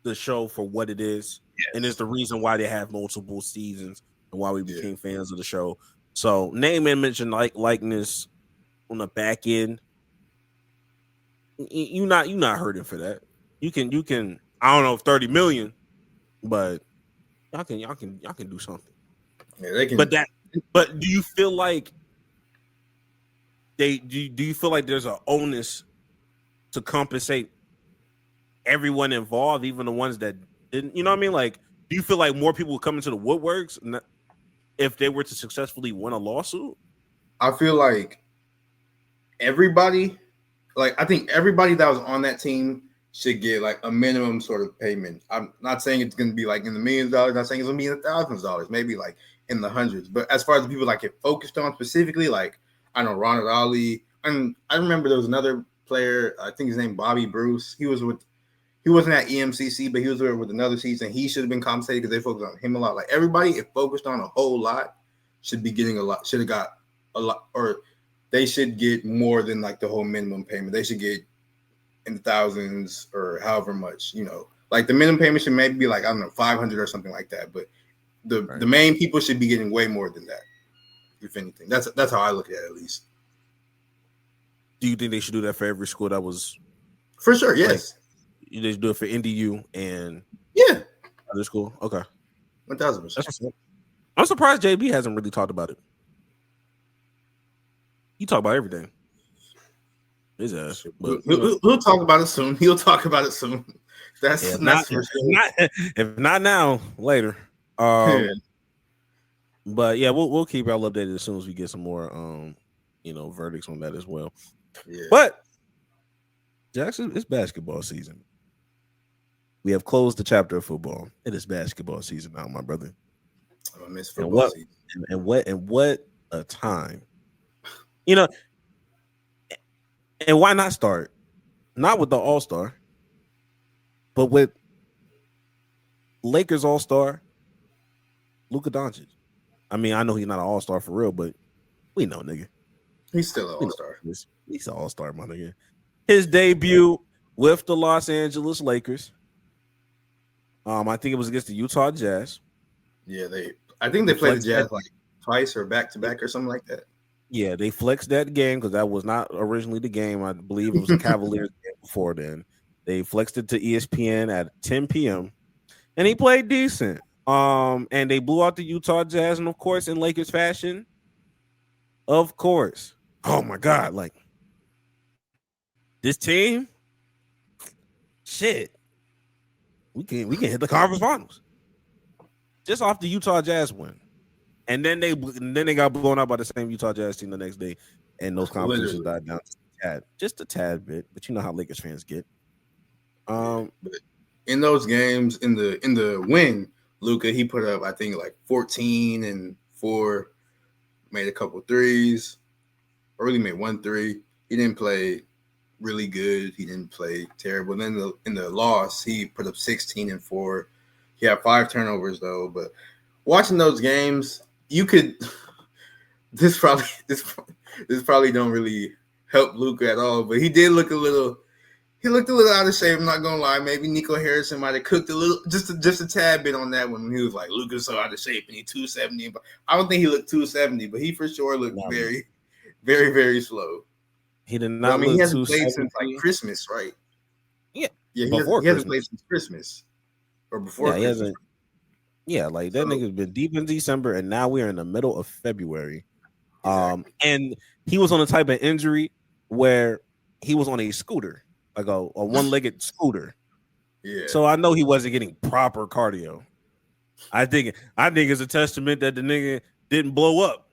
the show for what it is, and it's the reason why they have multiple seasons and why we became fans of the show. So name and mention likeness on the back end, you not hurting for that. You can I don't know if 30 million, but y'all can do something. Yeah, they can. But do you feel like do you feel like there's an onus to compensate everyone involved, even the ones that didn't? You know what I mean? Like, do you feel like more people would come into the woodworks if they were to successfully win a lawsuit? I feel like everybody, I think everybody that was on that team should get like a minimum sort of payment. I'm not saying it's going to be like in the millions of dollars. Not saying it's going to be in the thousands of dollars, maybe like in the hundreds. But as far as the people like get focused on specifically, like I know Ronald Ali, and I remember there was another player. I think his name Bobby Bruce. He wasn't at EMCC, but he was there with another season. He should have been compensated because they focused on him a lot. Like everybody, if focused on a whole lot, should be getting a lot. Should have got a lot, or they should get more than like the whole minimum payment. They should get in the thousands or however much, like the minimum payment should maybe be like, I don't know, 500 or something like that. But the main people should be getting way more than that. If anything, that's how I look at it, at least. Do you think they should do that for every school that was? For sure. Yes. Like, they should do it for NDU and other school. Okay. 1,000%. I'm surprised JB hasn't really talked about it. He talk about everything. His ass. But, he'll talk about it soon. He'll talk about it soon. That's not for sure. If not now, later. But yeah, we'll keep y'all updated as soon as we get some more verdicts on that as well. Yeah. But Jackson, it's basketball season. We have closed the chapter of football. It is basketball season now, my brother. I miss football season. And what a time. And why not start? Not with the All-Star, but with Lakers All-Star, Luka Doncic. I mean, I know he's not an All-Star for real, but we know, nigga. He's still an All-Star. He's an All-Star, my nigga. His debut with the Los Angeles Lakers. I think it was against the Utah Jazz. Yeah, I think they played the Jazz like twice or back-to-back or something like that. Yeah, they flexed that game because that was not originally the game. I believe it was a Cavaliers game before then. They flexed it to ESPN at 10 p.m. and he played decent. And they blew out the Utah Jazz, and of course, in Lakers fashion, of course. Oh my God, like this team, shit. We can hit the conference finals just off the Utah Jazz win. And then they got blown out by the same Utah Jazz team the next day, and those competitions died down just a tad bit. But you know how Lakers fans get. But in those games, in the win, Luka, he put up I think like 14 and 4, made a couple threes, or really made 1 3. He didn't play really good. He didn't play terrible. Then in the loss, he put up 16 and 4. He had 5 turnovers though. But watching those games, you could this probably don't really help Luka at all. But he did look a little. He looked a little out of shape. I'm not gonna lie. Maybe Nico Harrison might have cooked a little, just a tad bit on that one when he was like, "Luka's so out of shape and he's 270." But I don't think he looked 270, but he for sure looked very, very, very slow. He did not. I mean, he hasn't played since like Christmas, right? Yeah, he hasn't played since Christmas or before. Yeah, Christmas. he hasn't. Yeah, like that nigga's been deep in December, and now we're in the middle of February. Exactly. And he was on a type of injury where he was on a scooter. Like a one-legged scooter. Yeah. So I know he wasn't getting proper cardio. I think it's a testament that the nigga didn't blow up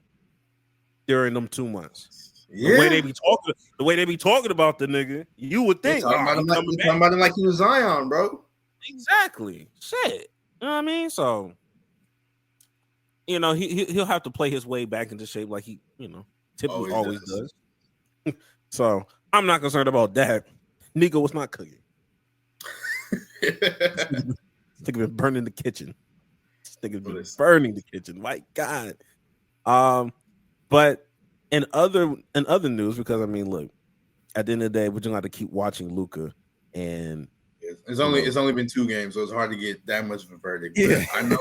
during them 2 months. Yeah. The way they be talking about the nigga, you would think talking about him like he was Zion, bro. Exactly. Shit. You know what I mean? So, you know, he'll have to play his way back into shape like he, you know, typically always does. So I'm not concerned about that. Nico was not cooking. Nigga been burning the kitchen. Nigga been burning the kitchen. My God. But in other news, because I mean, look, at the end of the day, we're gonna have to keep watching Luka, and it's only been 2 games, so it's hard to get that much of a verdict. Yeah. But I know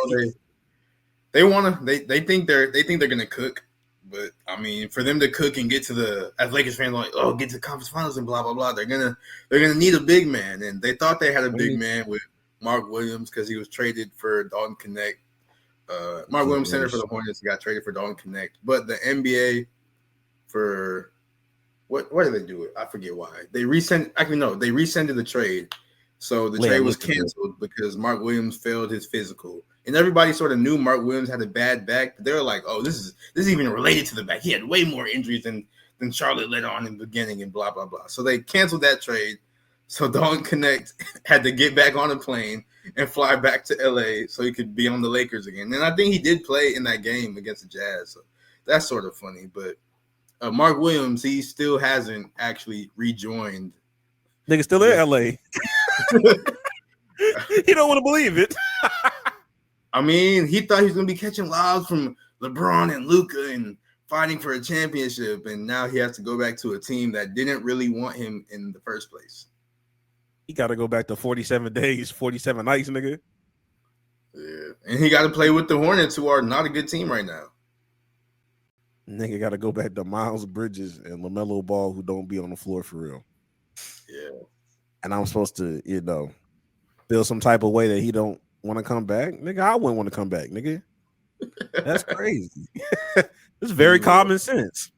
they think they're gonna cook. But I mean, for them to cook and get to the, as Lakers fans, like, get to the conference finals and blah blah blah, they're gonna need a big man, and they thought they had a big man with Mark Williams because he was traded for Dalton Connect. Mark Williams, center for the Hornets, got traded for Dalton Connect. But the NBA, for what did they do? I forget why they rescinded the trade. So the trade was canceled because Mark Williams failed his physical. And everybody sort of knew Mark Williams had a bad back. But they were like, "Oh, this is even related to the back. He had way more injuries than Charlotte let on in the beginning, and blah blah blah." So they canceled that trade. So Dalton Connect had to get back on a plane and fly back to LA so he could be on the Lakers again. And I think he did play in that game against the Jazz. So that's sort of funny. But Mark Williams, he still hasn't actually rejoined. Nigga still in LA. He don't want to believe it. I mean, he thought he was going to be catching lobs from LeBron and Luka and fighting for a championship, and now he has to go back to a team that didn't really want him in the first place. He got to go back to 47 days, 47 nights, nigga. Yeah, and he got to play with the Hornets, who are not a good team right now. Nigga got to go back to Miles Bridges and LaMelo Ball, who don't be on the floor for real. Yeah. And I'm supposed to, feel some type of way that he don't want to come back. Nigga, I wouldn't want to come back, nigga. That's crazy. It's very common sense.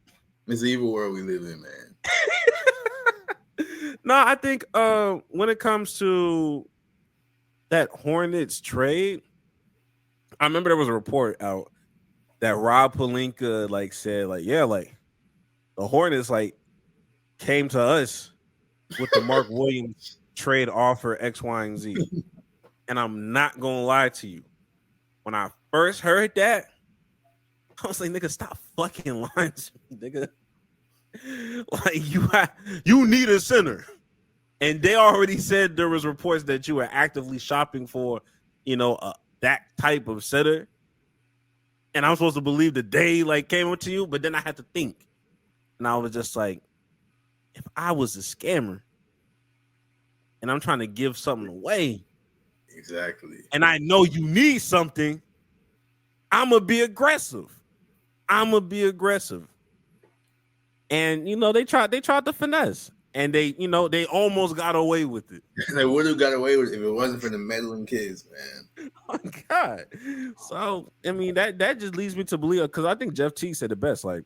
It's the evil world we live in, man. No, I think when it comes to that Hornets trade, I remember there was a report out that Rob Pelinka said the Hornets came to us with the Mark Williams trade offer X, Y, and Z. And I'm not gonna lie to you. When I first heard that, I was like, nigga, stop fucking lying to me, nigga. You need a center. And they already said there was reports that you were actively shopping for, that type of center. And I'm supposed to believe that they came up to you, but then I had to think. And I was just like, if I was a scammer and I'm trying to give something away, exactly, and I know you need something, I'm gonna be aggressive. And they tried to finesse, and they almost got away with it. They would have got away with it if it wasn't for the meddling kids, man. Oh God. So I mean that just leads me to believe, because I think Jeff Teague said it best. Like,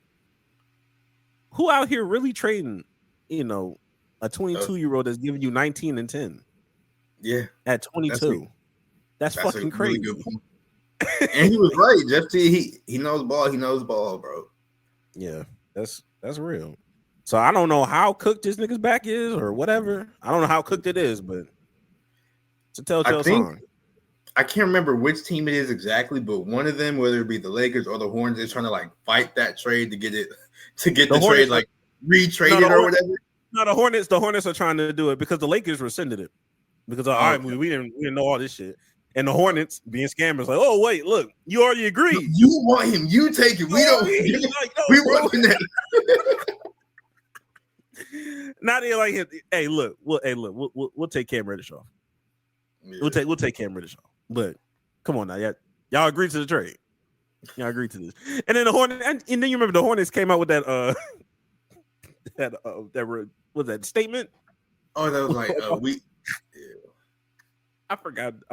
who out here really trading, a 22-year-old that's giving you 19 and 10? Yeah, at 22. That's fucking crazy. Really good point. And he was right. Jeff T, he knows ball. He knows ball, bro. Yeah, that's real. So I don't know how cooked this nigga's back is or whatever. I don't know how cooked it is, but it's a telltale sign. I can't remember which team it is exactly, but one of them, whether it be the Lakers or the Hornets, is trying to like fight that trade to get the trade like retraded or whatever. No, the Hornets are trying to do it because the Lakers rescinded it. Because all right, we didn't know all this shit. And the Hornets being scammers, like, oh wait, look, you already agreed. You want him, you take it. We don't. Like, no, we want that. Not like, hey, look, we'll take Cam Reddish off. Yeah. We'll take Cam Reddish off. But come on now, y'all agreed to the trade. Y'all agreed to this. And then the Hornets, and then you remember the Hornets came out with that was that statement? Oh, that was like we. I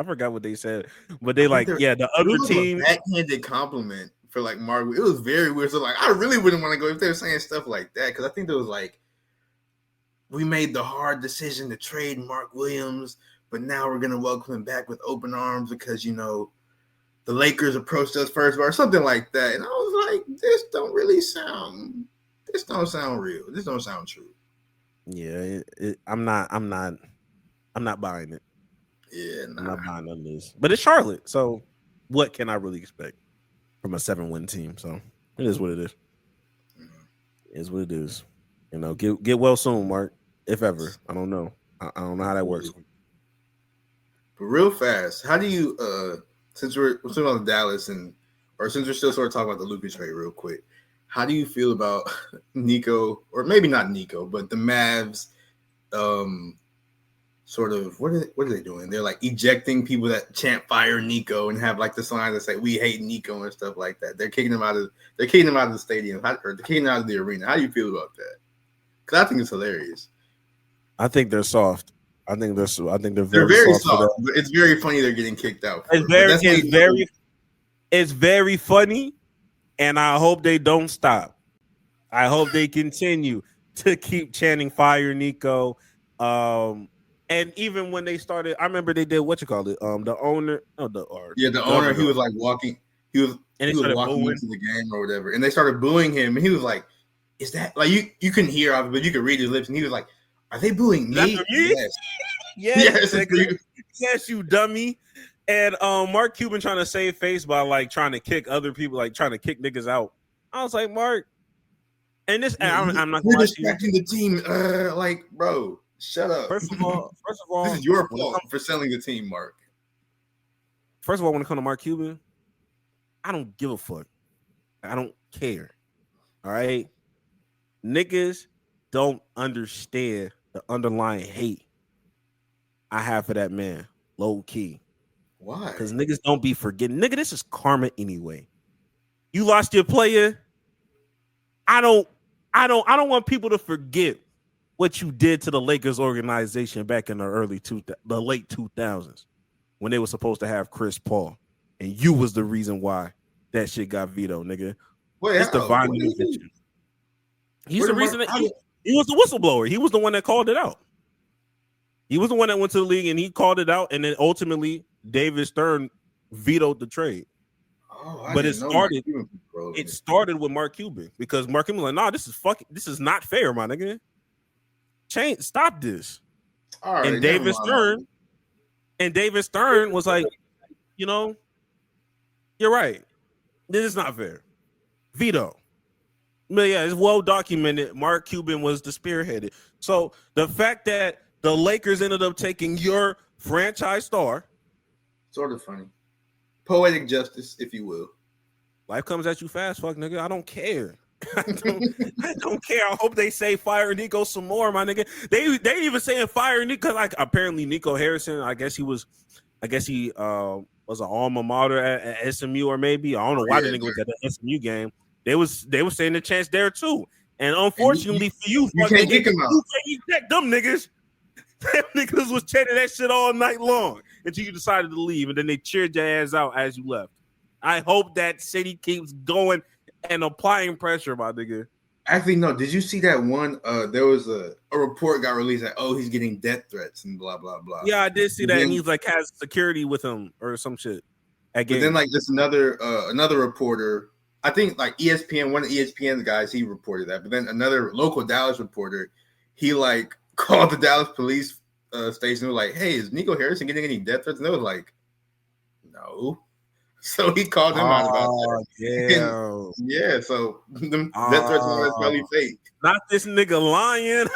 forgot what they said, but they like, the other team. A backhanded compliment for like Mark. It was very weird. So like, I really wouldn't want to go if they were saying stuff like that, because I think there was like, we made the hard decision to trade Mark Williams, but now we're gonna welcome him back with open arms because the Lakers approached us first, or something like that. And I was like, this don't sound real. This don't sound true. Yeah, I'm not buying it. Yeah, I'm not buying none of this. But it's Charlotte, so what can I really expect from a 7-win team? So it is what it is. It is what it is. Get well soon, Mark. If ever, I don't know. I don't know how that works. But real fast, how do you since we're on Dallas or since we're still sort of talking about the Luka trade real quick, how do you feel about Nico, or maybe not Nico, but the Mavs sort of what are they doing? They're like ejecting people that chant "Fire Nico" and have like the signs that say "We hate Nico" and stuff like that. They're kicking him out of the stadium, or they're kicking him out of the arena. How do you feel about that? Because I think it's hilarious. I think they're soft. I think they're they're very soft. But it's very funny they're getting kicked out. It's very funny, and I hope they don't stop. I hope they continue to keep chanting "Fire Nico." And even when they started, I remember they did the owner. The owner. He was like walking. He was walking into the game or whatever, and they started booing him. And he was like, "Is that like you couldn't hear of it, but you could read his lips?" And he was like, "Are they booing me?" Yes. Yes, you dummy. And Mark Cuban trying to save face by like trying to kick other people, like trying to kick niggas out. I was like, Mark, and this, I'm not going to distracting the team. Like, bro. Shut up. First of all, this is your fault for selling the team, Mark. First of all, when it comes to Mark Cuban, I don't give a fuck. I don't care. All right. Niggas don't understand the underlying hate I have for that man. Low key. Why? Because niggas don't be forgetting. Nigga, this is karma anyway. You lost your player. I don't want people to forget what you did to the Lakers organization back in the late 2000s when they were supposed to have Chris Paul, and you was the reason why that shit got vetoed, nigga. It's divine intervention. He's the reason he was the whistleblower. He was the one that called it out. He was the one that went to the league and he called it out, and then ultimately David Stern vetoed the trade. But it started with Mark Cuban, because Mark Cuban was like, nah, this is not fair, my nigga. Stop this. All right, and David Stern was like, you're right. This is not fair. Veto. But yeah, it's well documented. Mark Cuban was the spearheaded. So the fact that the Lakers ended up taking your franchise star, sort of funny. Poetic justice, if you will. Life comes at you fast, fuck nigga. I don't care. I don't care. I hope they say fire Nico some more, my nigga. They even saying fire Nico, like apparently Nico Harrison. I guess he was an alma mater at SMU, or maybe I don't know why the nigga was at the SMU game. They was saying the chance there too, And unfortunately for you, you can't kick him out. You can't eject them niggas. Them niggas was chanting that shit all night long until you decided to leave, and then they cheered your ass out as you left. I hope that city keeps going and applying pressure, my nigga. Actually, no. Did you see that one? There was a report got released that he's getting death threats and blah blah blah. Yeah, I did see that, and he's like has security with him or some shit. But then like there's another reporter. I think like ESPN, one of ESPN's guys, he reported that. But then another local Dallas reporter, he like called the Dallas police station. They were like, "Hey, is Nico Harrison getting any death threats?" And they were like, "No." So he called him out about that. Yeah, yeah. So them death threats are probably fake. Not this nigga lying.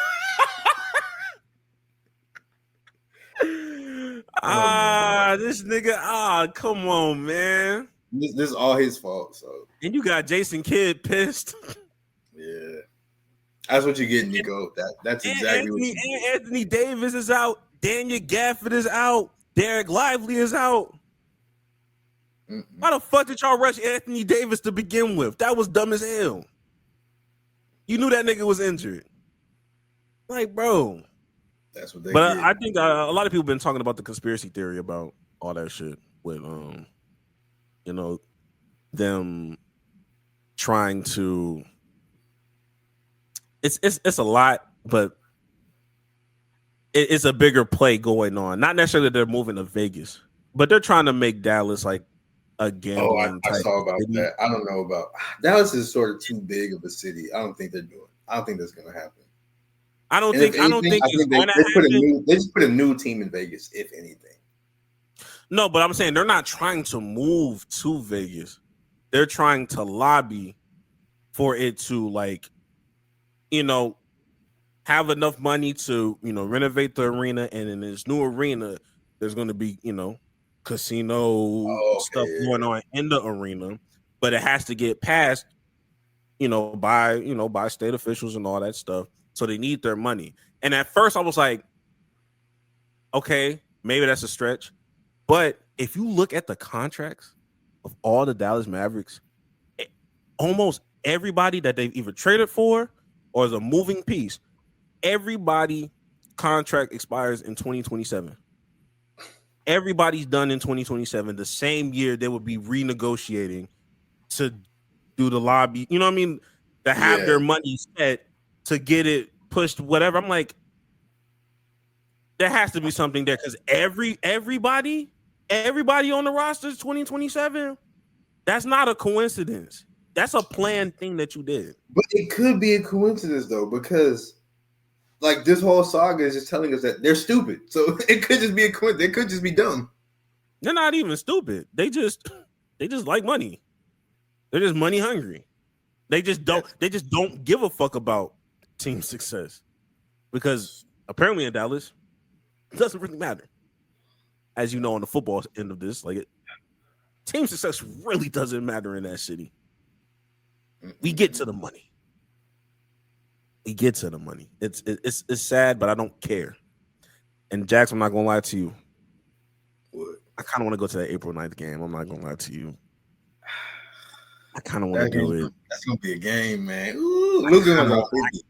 This nigga. Come on, man. This is all his fault. So and you got Jason Kidd pissed. Yeah, that's what you get, Nico. That's exactly what you get. Anthony Davis is out. Daniel Gafford is out. Derek Lively is out. Why the fuck did y'all rush Anthony Davis to begin with? That was dumb as hell. You knew that nigga was injured. Like, bro. That's what they But did. I think a lot of people been talking about the conspiracy theory about all that shit with, them trying to. It's a lot, but it's a bigger play going on. Not necessarily that they're moving to Vegas, but they're trying to make Dallas like a gambling. I saw about city. that. I don't know about Dallas is sort of too big of a city. I don't think they're doing. I don't think that's going to happen. I don't think it's going to happen. They just put a new team in Vegas, if anything. No, but I'm saying they're not trying to move to Vegas. They're trying to lobby for it to have enough money to, renovate the arena. And in this new arena, there's going to be, casino stuff going on in the arena, but it has to get passed, by state officials and all that stuff. So they need their money. And at first I was like, okay, maybe that's a stretch. But if you look at the contracts of all the Dallas Mavericks, almost everybody that they've either traded for or is a moving piece, everybody contract expires in 2027. Everybody's done in 2027. The same year they would be renegotiating to do the lobby. You know what I mean? To have their money set to get it pushed, whatever. I'm like, there has to be something there because everybody on the roster is 2027. That's not a coincidence. That's a planned thing that you did. But it could be a coincidence though, because like this whole saga is just telling us that they're stupid. So it could just be a coincidence. They could just be dumb. They're not even stupid. They just like money. They're just money hungry. They just don't give a fuck about team success. Because apparently in Dallas, it doesn't really matter. As you know, on the football end of this, team success really doesn't matter in that city. We get to the money. It's sad, but I don't care. And Jax, I'm not gonna lie to you. What? I kind of want to go to that April 9th game. I'm not gonna lie to you. I kind of want to go. That's gonna be a game, man. Ooh, Luka gonna go 50.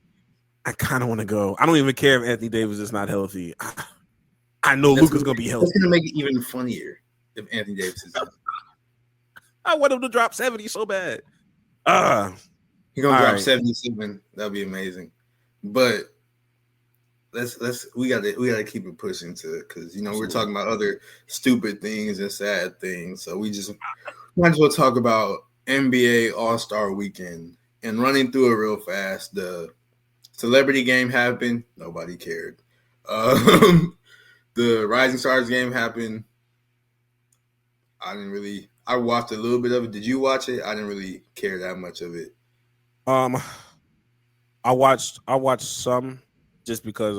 I kind of want to go. I don't even care if Anthony Davis is not healthy. I know Luka's gonna be healthy. It's gonna make it even funnier if Anthony Davis is healthy. I want him to drop 70 so bad. He's gonna drop 77. That'll be amazing. But we gotta keep it pushing because we're talking about other stupid things and sad things. So we might as well talk about NBA All-Star Weekend and running through it real fast. The celebrity game happened. Nobody cared. The Rising Stars game happened. I watched a little bit of it. Did you watch it? I didn't really care that much of it. I watched some just because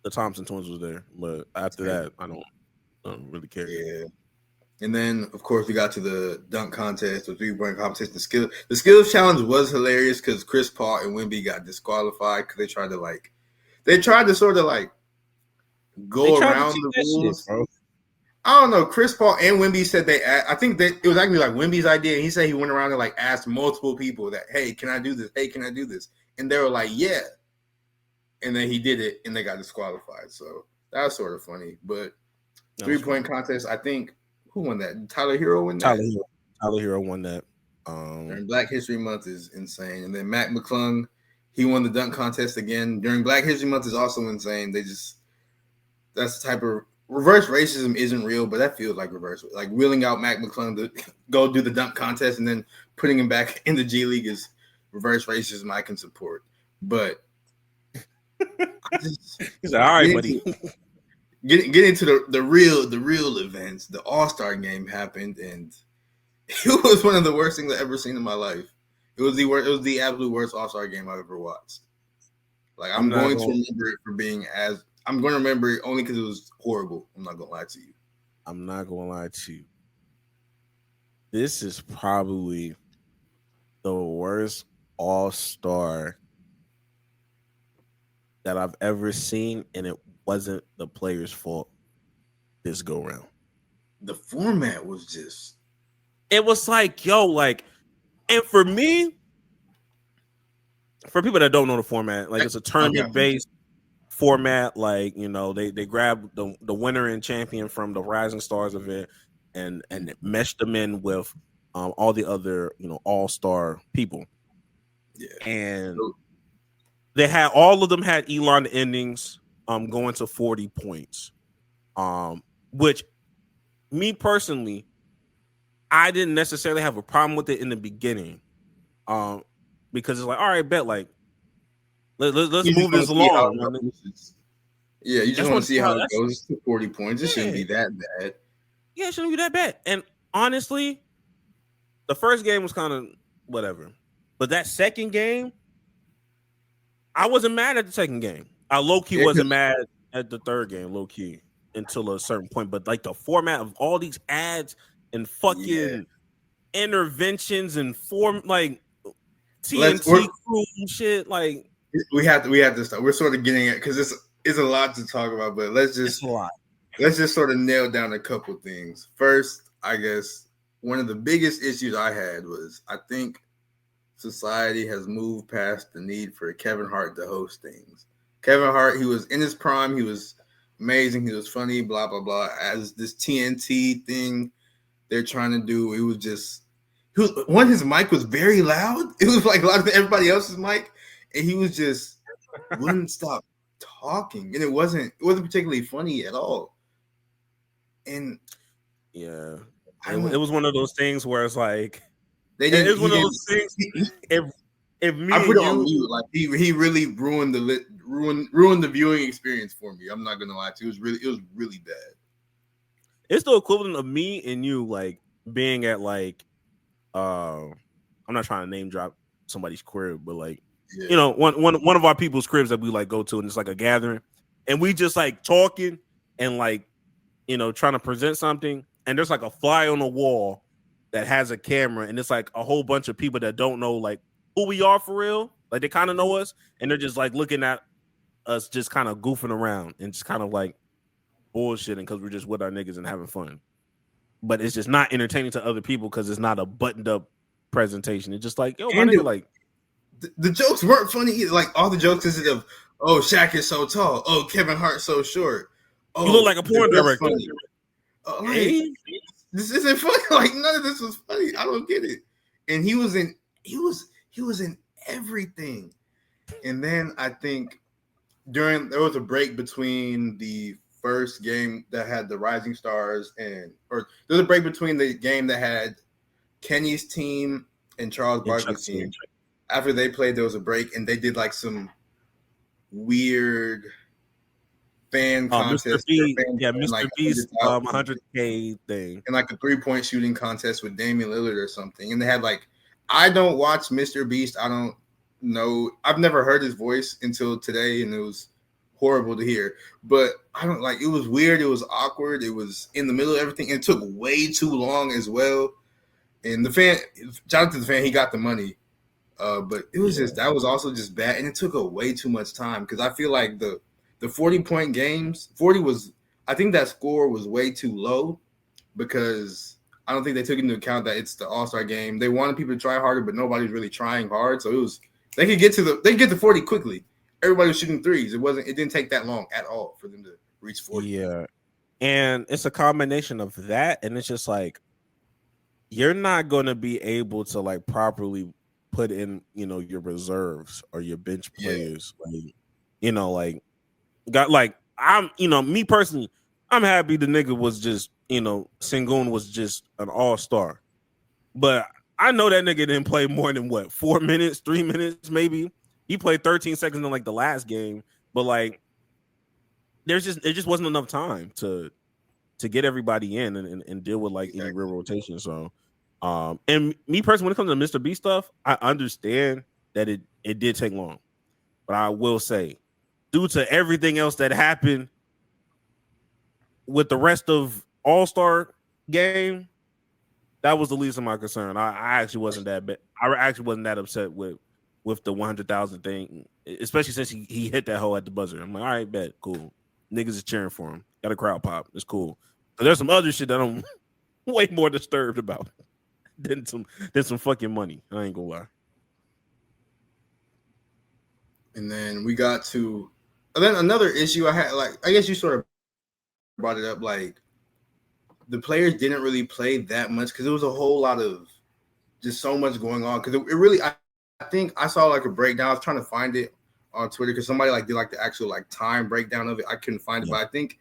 the Thompson twins was there, but after that, I don't really care. Yeah. And then, of course, we got to the dunk contest, the three-point competition. The skills challenge was hilarious because Chris Paul and Wemby got disqualified because they tried to sort of go around the rules. Shit, I don't know. Chris Paul and Wemby said I think that it was actually like Wemby's idea. And he said he went around and like asked multiple people that, hey, can I do this? Hey, can I do this? And they were like, yeah. And then he did it and they got disqualified. So that was sort of funny. But 3-point contest, I think, who won that? Tyler Hero won that? Tyler Hero won that. During Black History Month is insane. And then Mac McClung, he won the dunk contest again. During Black History Month is also insane. That's the type of reverse racism isn't real, but that feels like reverse. Like wheeling out Mac McClung to go do the dunk contest and then putting him back in the G League is reverse racism I can support. But he's like, all right, buddy. Get into the real events. The All-Star game happened, and it was one of the worst things I've ever seen in my life. It was the absolute worst All-Star game I've ever watched. Like I'm going to remember it for being I'm going to remember it only because it was horrible. I'm not going to lie to you. I'm not going to lie to you. This is probably the worst All-Star that I've ever seen, and it wasn't the players' fault this go round. The format was just... It was like, and for me, for people that don't know the format, like it's a tournament-based format. Like, they grab the winner and champion from the Rising Stars event and mesh them in with all the other, all-star people. Yeah. And all of them had Elon endings going to 40 points. Which me personally, I didn't necessarily have a problem with it in the beginning. Because it's like, all right, bet, like, let's move this along. Yeah, you just want to see how it goes to 40 points. It shouldn't be that bad. Yeah, it shouldn't be that bad. And honestly, the first game was kind of whatever. But that second game, I wasn't mad at the second game. I low-key wasn't mad at the third game, low-key, until a certain point. But like the format of all these ads and fucking interventions and like TNT crew and shit, like we have to start. We're sort of getting it because it's a lot to talk about, but let's just sort of nail down a couple things. First, I guess one of the biggest issues I had was I think society has moved past the need for Kevin Hart to host things. Kevin Hart, he was in his prime. He was amazing. He was funny, blah, blah, blah. As this TNT thing they're trying to do, it was just his mic was very loud. It was like louder than everybody else's mic. And he was just wouldn't stop talking. And it wasn't particularly funny at all. And it was one of those things where it's like, it was one of those things. If me I put it on mute, like he really ruined the viewing experience for me. I'm not gonna lie to you. It was really bad. It's the equivalent of me and you like being at like I'm not trying to name drop somebody's crib, but like one of our people's cribs that we like go to, and it's like a gathering, and we just like talking and like trying to present something, and there's like a fly on the wall that has a camera, and it's like a whole bunch of people that don't know like who we are for real. Like they kind of know us, and they're just like looking at us, just kind of goofing around and just kind of like bullshitting because we're just with our niggas and having fun. But it's just not entertaining to other people because it's not a buttoned up presentation. It's just like, yo, my nigga, like the jokes weren't funny either. Like all the jokes consisted of, oh, Shaq is so tall. Oh, Kevin Hart so short. Oh, you look like a porn director. This isn't funny. Like none of this was funny. I don't get it. And he was in everything. And then I think there was a break between the first game that had the Rising Stars there was a break between the game that had Kenny's team and Charles Barkley's team. After they played, there was a break, and they did like some weird fan contest. Mr. Beast 100K thing. And like a 3-point shooting contest with Damian Lillard or something. And they had like, I don't watch Mr. Beast. I don't know. I've never heard his voice until today, and it was horrible to hear. But I don't like, it was weird. It was awkward. It was in the middle of everything. And it took way too long as well. And the fan, shout out to the fan, he got the money. But it was that was also just bad. And it took way too much time because I feel like the 40-point games, 40 was, I think that score was way too low because I don't think they took into account that it's the All-Star game. They wanted people to try harder, but nobody's really trying hard. So they could get to 40 quickly. Everybody was shooting threes. It didn't take that long at all for them to reach 40. Yeah. And it's a combination of that, and it's just like you're not going to be able to like properly put in, your reserves or your bench players. Like, me personally, I'm happy the nigga was just, Sengun was just an all-star. But I know that nigga didn't play more than 4 minutes, 3 minutes, maybe. He played 13 seconds in like the last game, but like it just wasn't enough time to get everybody in and deal with like any real rotation. So and me personally, when it comes to Mr. B stuff, I understand that it did take long. But I will say, due to everything else that happened with the rest of All-Star game, that was the least of my concern. I actually wasn't that bad. I actually wasn't that upset with the 100,000 thing, especially since he hit that hole at the buzzer. I'm like, all right, bet, cool. Niggas is cheering for him. Got a crowd pop. It's cool. But there's some other shit that I'm way more disturbed about than some fucking money. I ain't gonna lie. And then we got to another issue I had. Like, I guess you sort of brought it up. Like, the players didn't really play that much because there was a whole lot of just so much going on. Because it really, I think I saw like a breakdown. I was trying to find it on Twitter because somebody like did like the actual like time breakdown of it. I couldn't find it, but I think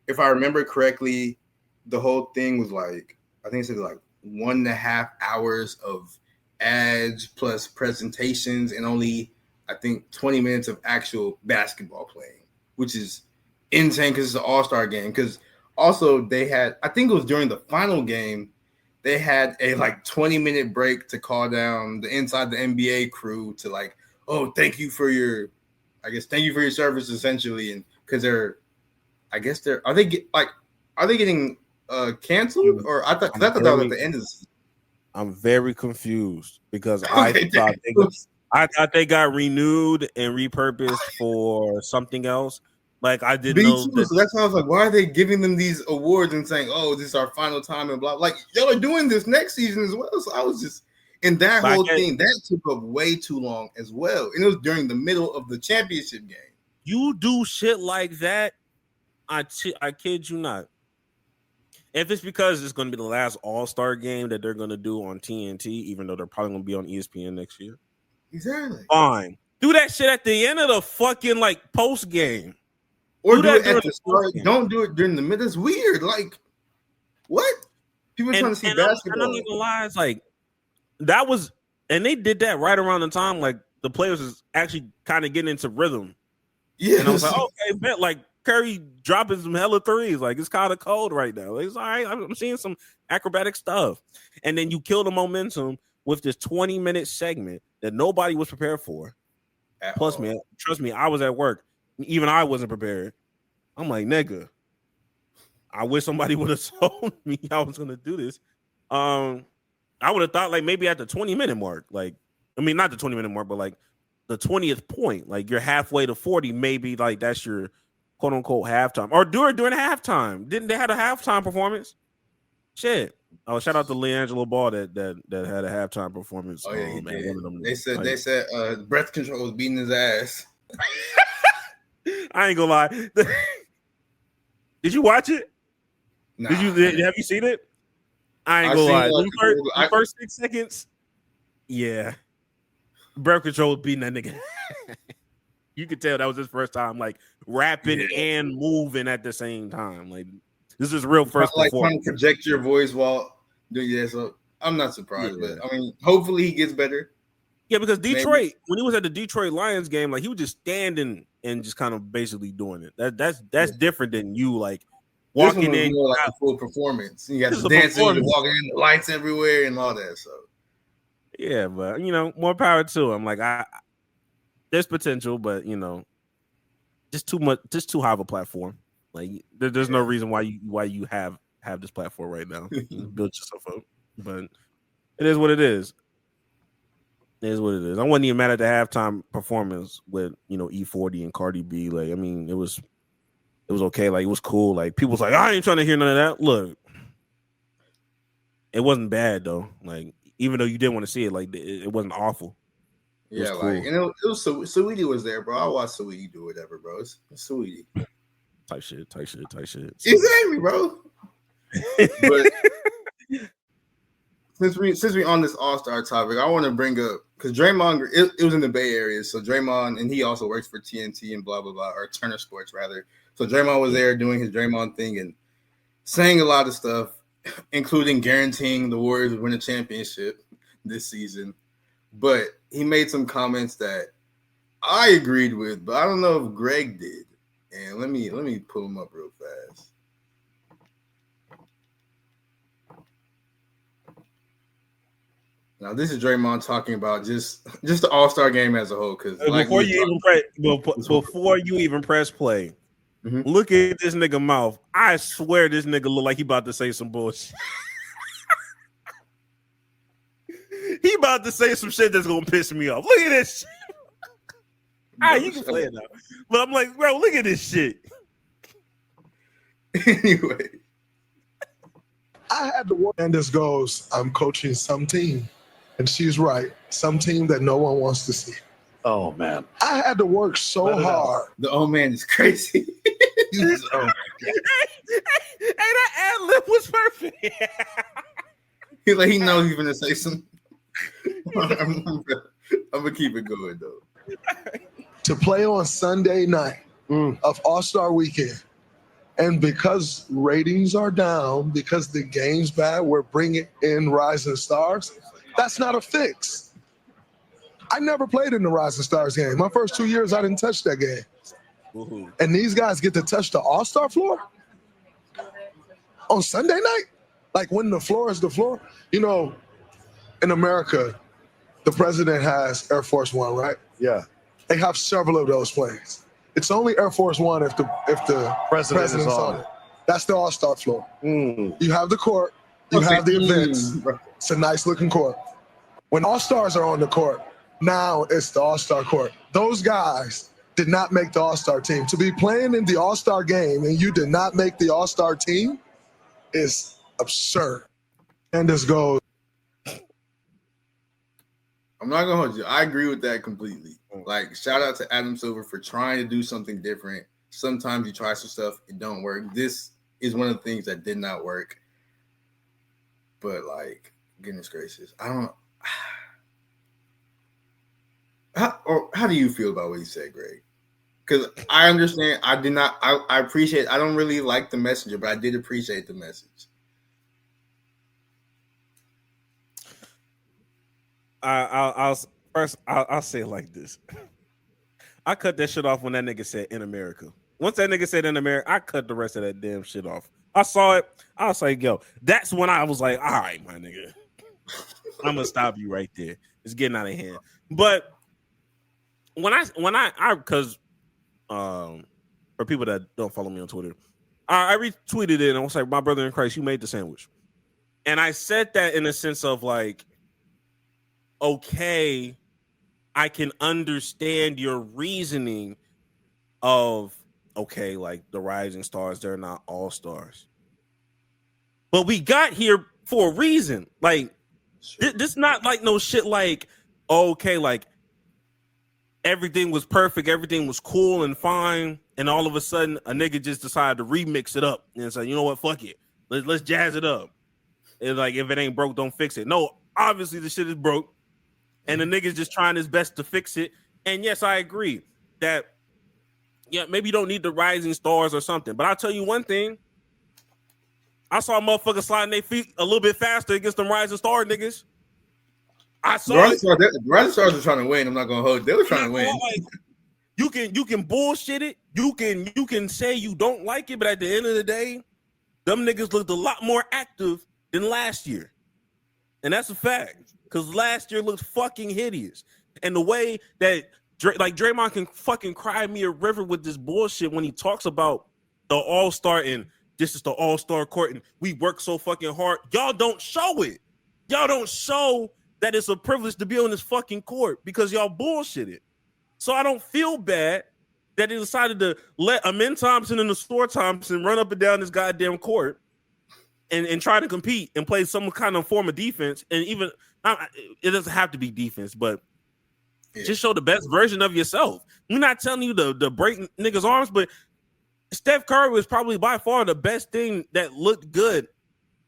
if I remember correctly, the whole thing was like, I think it said like 1.5 hours of ads plus presentations and only, I think, 20 minutes of actual basketball playing, which is insane because it's an all-star game. Because also they had, I think it was during the final game, they had a like 20-minute break to call down the inside the NBA crew to like, oh, thank you for your service essentially. And because are they getting canceled? Or I thought that was at the end of the season. I'm very confused because I thought they got renewed and repurposed for something else. Like I didn't know. So that's why I was like, why are they giving them these awards and saying, "Oh, this is our final time" and blah? Like y'all are doing this next season as well. So I was just in that whole thing that took up way too long as well, and it was during the middle of the championship game. You do shit like that, I kid you not. If it's because it's going to be the last All-Star game that they're going to do on TNT, even though they're probably going to be on ESPN next year, exactly. Fine, do that shit at the end of the fucking like post game. Or do it at the start. Don't do it during the middle. It's weird. Like, what? People are trying to see basketball. I'm not gonna lie. It's like that was, and they did that right around the time like the players is actually kind of getting into rhythm. Yeah, and I was like, okay, bet like Curry dropping some hella threes. Like it's kind of cold right now. It's all right. I'm seeing some acrobatic stuff, and then you kill the momentum with this 20-minute segment that nobody was prepared for. Plus, man, trust me, I was at work. Even I wasn't prepared. I'm like, nigga, I wish somebody would have told me I was gonna do this. I would have thought like maybe at the 20-minute mark, like I mean not the 20-minute mark, but like the 20th point, like you're halfway to 40, maybe like that's your quote unquote halftime. Or during halftime. Didn't they have a halftime performance? Shit. Oh, shout out to LiAngelo Ball that had a halftime performance. Oh yeah, he did. They said breath control was beating his ass. I ain't gonna lie. Did you watch it? Nah, have you seen it? I ain't gonna lie. The first 6 seconds, yeah. Breath control was beating that nigga. You could tell that was his first time, like rapping and moving at the same time. Like this is real first. Like trying to project your voice while doing that. So I'm not surprised, but I mean, hopefully he gets better. Yeah, because Detroit, when he was at the Detroit Lions game, like he was just standing and just kind of basically doing it. That's different than you like walking in more like a full performance. You got the dancing, you walking in, the lights everywhere, and all that. So yeah, but more power to him. Like there's potential, but just too much, just too high of a platform. Like there's no reason why you have this platform right now. Build yourself up, but it is what it is. It is what it is. I wasn't even mad at the halftime performance with E40 and Cardi B. Like I mean, it was It was okay. Like, it was cool. Like, people was like, I ain't trying to hear none of that. Look, it wasn't bad though. Like, even though you didn't want to see it, like, it wasn't awful. It was Yeah, cool. like, and it was Saweetie was there, bro. I watched Saweetie do whatever, bro. It's Saweetie. Type shit. Exactly, bro. But since we on this All-Star topic, I want to bring up, because Draymond, it was in the Bay Area, so Draymond, and he also works for TNT and blah blah blah, or Turner Sports rather. So Draymond was there doing his Draymond thing and saying a lot of stuff, including guaranteeing the Warriors would win a championship this season. But he made some comments that I agreed with, but I don't know if Greg did. And let me pull him up real fast. Now this is Draymond talking about just the All-Star game as a whole. Because before you even press play, look at this nigga mouth. I swear this nigga look like he about to say some bullshit. He about to say some shit that's gonna piss me off. Look at this shit. All right, you can play it now. But I'm like, bro, look at this shit. Anyway. I had to work. And this goes, I'm coaching some team. And she's right. Some team that no one wants to see. Oh, man. I had to work so hard. The old man is crazy. Hey, that ad-lib was perfect. He knows he's gonna say something. I'm gonna keep it going though. To play on Sunday night of All-Star Weekend, and because ratings are down, because the game's bad, we're bringing in Rising Stars. That's not a fix. I never played in the Rising Stars game. My first 2 years, I didn't touch that game. Woo-hoo. And these guys get to touch the All-Star floor on Sunday night? Like, when the floor is the floor? You know, in America, the president has Air Force One, right? Yeah. They have several of those planes. It's only Air Force One if the president's on it. That's the All-Star floor. You have the court. You have the events. It's a nice looking court. When All-Stars are on the court, now it's the All-Star court. Those guys did not make the All-Star team. To be playing in the All-Star game and you did not make the All-Star team is absurd. And this goes. I'm not gonna hold you. I agree with that completely. Like, shout out to Adam Silver for trying to do something different. Sometimes you try some stuff, it don't work. This is one of the things that did not work. But, like, goodness gracious, I don't. How do you feel about what he said, Greg? Because I understand. I appreciate. I don't really like the messenger, but I did appreciate the message. I'll say it like this. I cut that shit off when that nigga said in America. Once that nigga said in America, I cut the rest of that damn shit off. I saw it. I was like, yo, that's when I was like, all right, my nigga. I'm gonna stop you right there. It's getting out of hand. But when I because for people that don't follow me on Twitter, I retweeted it and I was like, my brother in Christ, you made the sandwich. And I said that in a sense of like, okay, I can understand your reasoning of, okay, like the Rising Stars, they're not all-stars. But we got here for a reason. Like, this not like no shit like, okay, like everything was perfect, everything was cool and fine, and all of a sudden a nigga just decided to remix it up and say, you know what, fuck it. Let's jazz it up. It's like, if it ain't broke, don't fix it. No, obviously the shit is broke. And the nigga's just trying his best to fix it. And yes, I agree that, yeah, maybe you don't need the Rising Stars or something. But I'll tell you one thing. I saw motherfuckers sliding their feet a little bit faster against them Rising Star niggas. I saw the Rising Stars were trying to win. I'm not gonna hold. They were trying to win. Like, you can bullshit it. You can say you don't like it, but at the end of the day, them niggas looked a lot more active than last year. And that's a fact. Because last year looked fucking hideous. And the way that Draymond can fucking cry me a river with this bullshit when he talks about the All-Star and this is the All-Star court and we work so fucking hard. Y'all don't show it. Y'all don't show that it's a privilege to be on this fucking court because y'all bullshit it. So I don't feel bad that he decided to let Amin Thompson and Astor Thompson run up and down this goddamn court and try to compete and play some kind of form of defense. And even it doesn't have to be defense, but just show the best version of yourself. We're not telling you to break niggas' arms, but Steph Curry was probably by far the best thing that looked good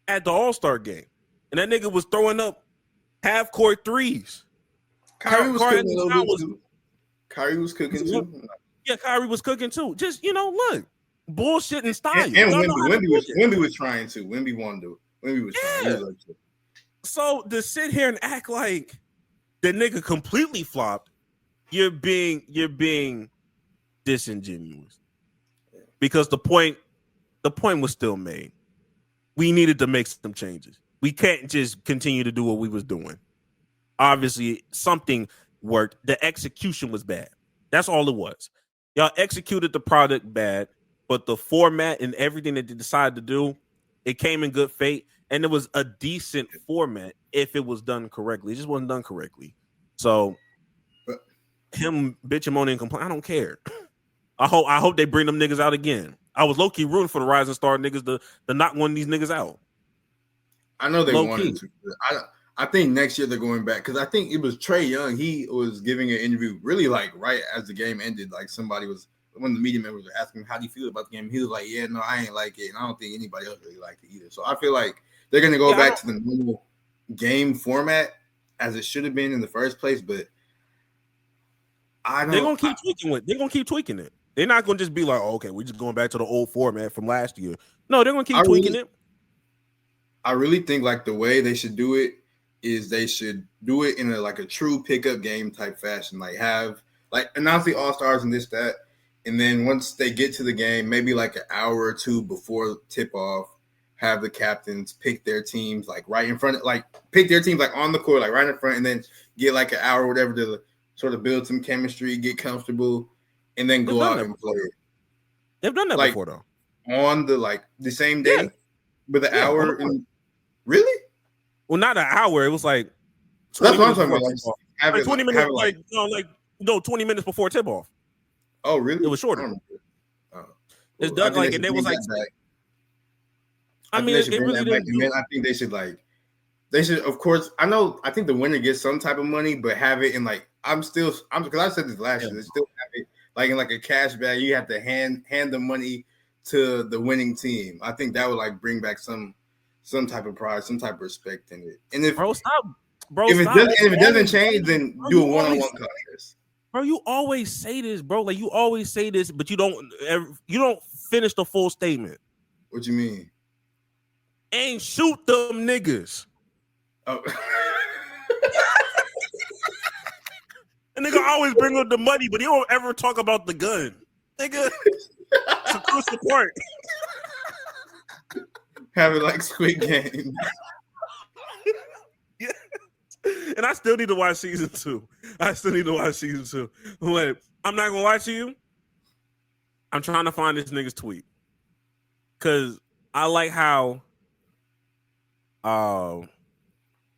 at the All-Star game. And that nigga was throwing up half-court threes. Kyrie was cooking a little bit too. Kyrie was cooking too. Yeah, Kyrie was cooking too. Just, look, bullshit and style. And Wemby was trying to. Wemby wanted to. Wemby was trying. Yeah. So to sit here and act like the nigga completely flopped, you're being disingenuous. Because the point was still made. We needed to make some changes. We can't just continue to do what we was doing. Obviously, something worked. The execution was bad. That's all it was. Y'all executed the product bad, but the format and everything that they decided to do, it came in good fate, and it was a decent format if it was done correctly. It just wasn't done correctly. So him bitching, moaning, and complaining, I don't care. I hope they bring them niggas out again. I was low-key rooting for the Rising Star niggas to knock one of these niggas out. I know they wanted to. I think next year they're going back because I think it was Trae Young. He was giving an interview really like right as the game ended. Like one of the media members were asking him, how do you feel about the game? He was like, yeah, no, I ain't like it. And I don't think anybody else really liked it either. So I feel like they're going to go back to the normal game format as it should have been in the first place. But they're going to keep tweaking it. They're going to keep tweaking it. They're not going to just be like, oh, okay, we're just going back to the old format from last year. No, they're going to keep tweaking it. I really think like the way they should do it is they should do it in a true pickup game type fashion. Like announce the All-Stars and this, that. And then once they get to the game, maybe like an hour or two before tip off, have the captains pick their teams like right in front, pick their teams like on the court, like right in front, and then get like an hour or whatever to sort of build some chemistry, get comfortable, and then go out and play it. They've done that before though. On the same day with an hour. And, really? Well, not an hour. It was like that's what I'm talking about. 20 minutes, 20 minutes before tip off. Oh, really? It was shorter. It's done like, and it was like. I mean, it really didn't. I think they should, of course. I think the winner gets some type of money, but have it in because I said this last year. They still have it in a cash bag. You have to hand the money to the winning team. I think that would bring back some type of pride, some type of respect in it. And if it doesn't change, then do a one-on-one contest. Bro, you always say this, bro. Like you always say this, but you don't finish the full statement. What you mean? Ain't shoot them niggas. Oh. A nigga always bring up the money, but he don't ever talk about the gun. Nigga, it's a crucial part. Have it like Squid Game. Yeah. And I still need to watch season 2. Like, I'm not gonna lie to you. I'm trying to find this nigga's tweet. Cause I like how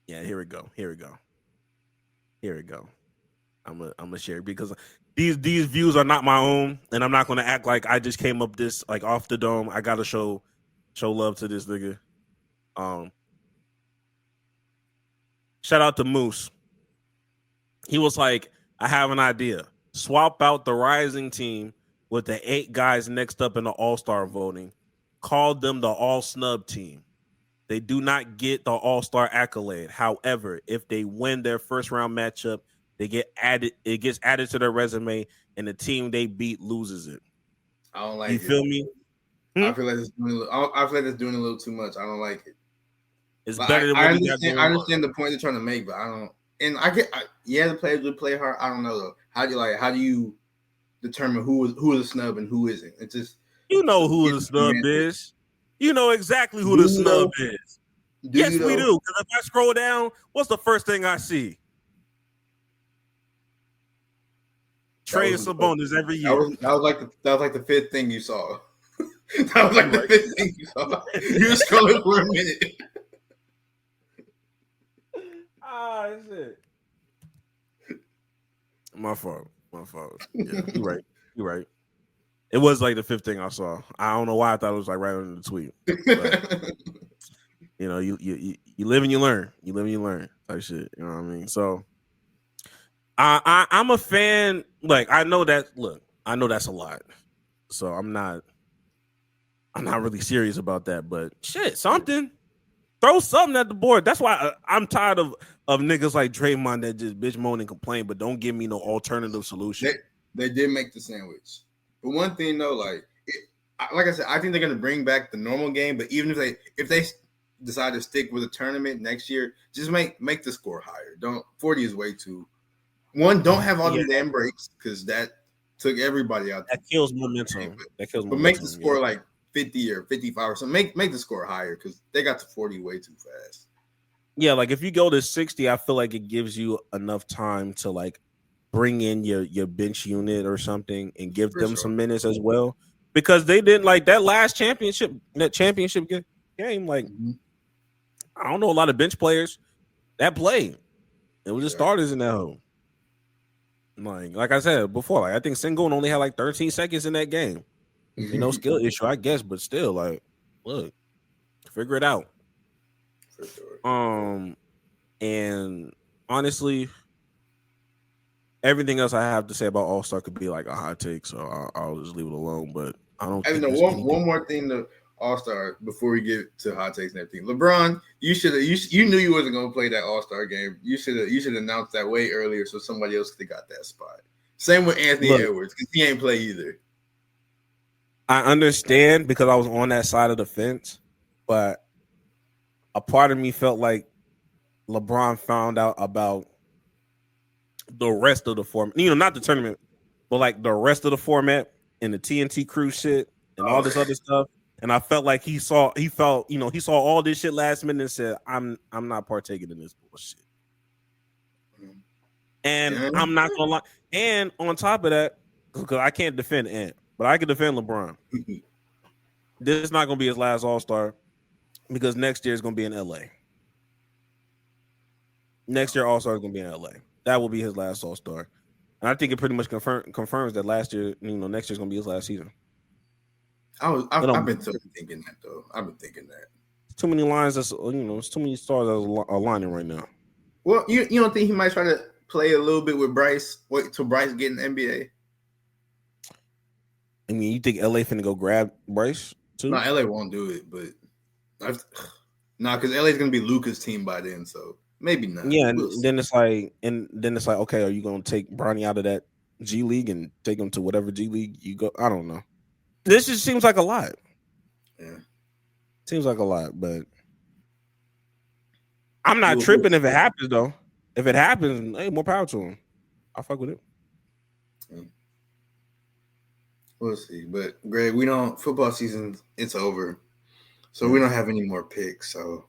yeah, here we go. I'm gonna share it because these views are not my own, and I'm not gonna act like I just came up this off the dome. I gotta show love to this nigga. Shout out to Moose. He was like, I have an idea. Swap out the rising team with the 8 guys next up in the All-Star voting. Call them the All-Snub team. They do not get the All-Star accolade. However, if they win their first round matchup, it gets added to their resume, and the team they beat loses it. I don't like it. You feel me? I feel like it's doing a little too much. I don't like it. It's better than what I understand the point they're trying to make, but I don't. And the players would play hard. I don't know though. How do you determine who is a snub and who isn't? It's just who the snub is. You know exactly who the snub is. Yes, we do. Because if I scroll down, what's the first thing I see? Trae and Sabonis every year. That was like the 5th thing you saw. That was like the 5th thing you saw. You were scrolling for a minute. Ah, shit. My fault. Yeah, you're right. It was like the fifth thing I saw. I don't know why I thought it was like right under the tweet. But, you know, you live and you learn. You live and you learn type shit. You know what I mean? So I'm a fan. Like I know that. Look, I know that's a lot. So I'm not really serious about that. But shit, something. Throw something at the board. That's why I'm tired of niggas like Draymond that just bitch moan and complain, but don't give me no alternative solution. They did make the sandwich. But one thing though, like I said, I think they're gonna bring back the normal game. But even if they decide to stick with a tournament next year, just make the score higher. 40 is way too. Don't have all the damn breaks because that took everybody out. That kills momentum. But make the score like 50 or 55 or something. Make the score higher because they got to 40 way too fast. Yeah, like if you go to 60, I feel like it gives you enough time to like bring in your bench unit or something and give them some minutes as well. Because they didn't like that last championship game. Like I don't know a lot of bench players that played. It was just starters in that hole. Like I said before, like I think Sengun only had like 13 seconds in that game. You know, skill issue, I guess, but still, like, look, figure it out. For sure. And honestly, everything else I have to say about All-Star could be like a hot take, so I'll just leave it alone. But I don't. I know one more thing to All-Star before we get to hot takes and everything. LeBron, you knew you wasn't gonna play that All-Star game. You should announce that way earlier so somebody else could have got that spot. Same with Anthony Edwards because he ain't play either. I understand because I was on that side of the fence, but a part of me felt like LeBron found out about the rest of the format. You know, not the tournament, but like the rest of the format and the TNT crew shit and all this other stuff. And I felt like he saw all this shit last minute and said, I'm not partaking in this bullshit. And I'm not gonna lie. And on top of that, because I can't defend Ant. But I can defend LeBron. This is not going to be his last All-Star because next year is going to be in LA. Next year All-Star is going to be in LA. That will be his last All-Star. And I think it pretty much confirms that next year is going to be his last season. I've been thinking that though. I've been thinking that. Too many lines. It's too many stars that are aligning right now. Well, you don't think he might try to play a little bit with Bryce? Wait till Bryce get in the NBA. I mean, you think LA finna go grab Bryce too? No, LA won't do it, but because LA is gonna be Luka's team by then, so maybe not. Yeah, and then it's like, okay, are you gonna take Bronny out of that G League and take him to whatever G League you go? I don't know. This just seems like a lot. Yeah, seems like a lot, but I'm not tripping if it happens though. If it happens, hey, more power to him. I'll fuck with it. Yeah. We'll see. But Greg, football season, it's over. So we don't have any more picks. So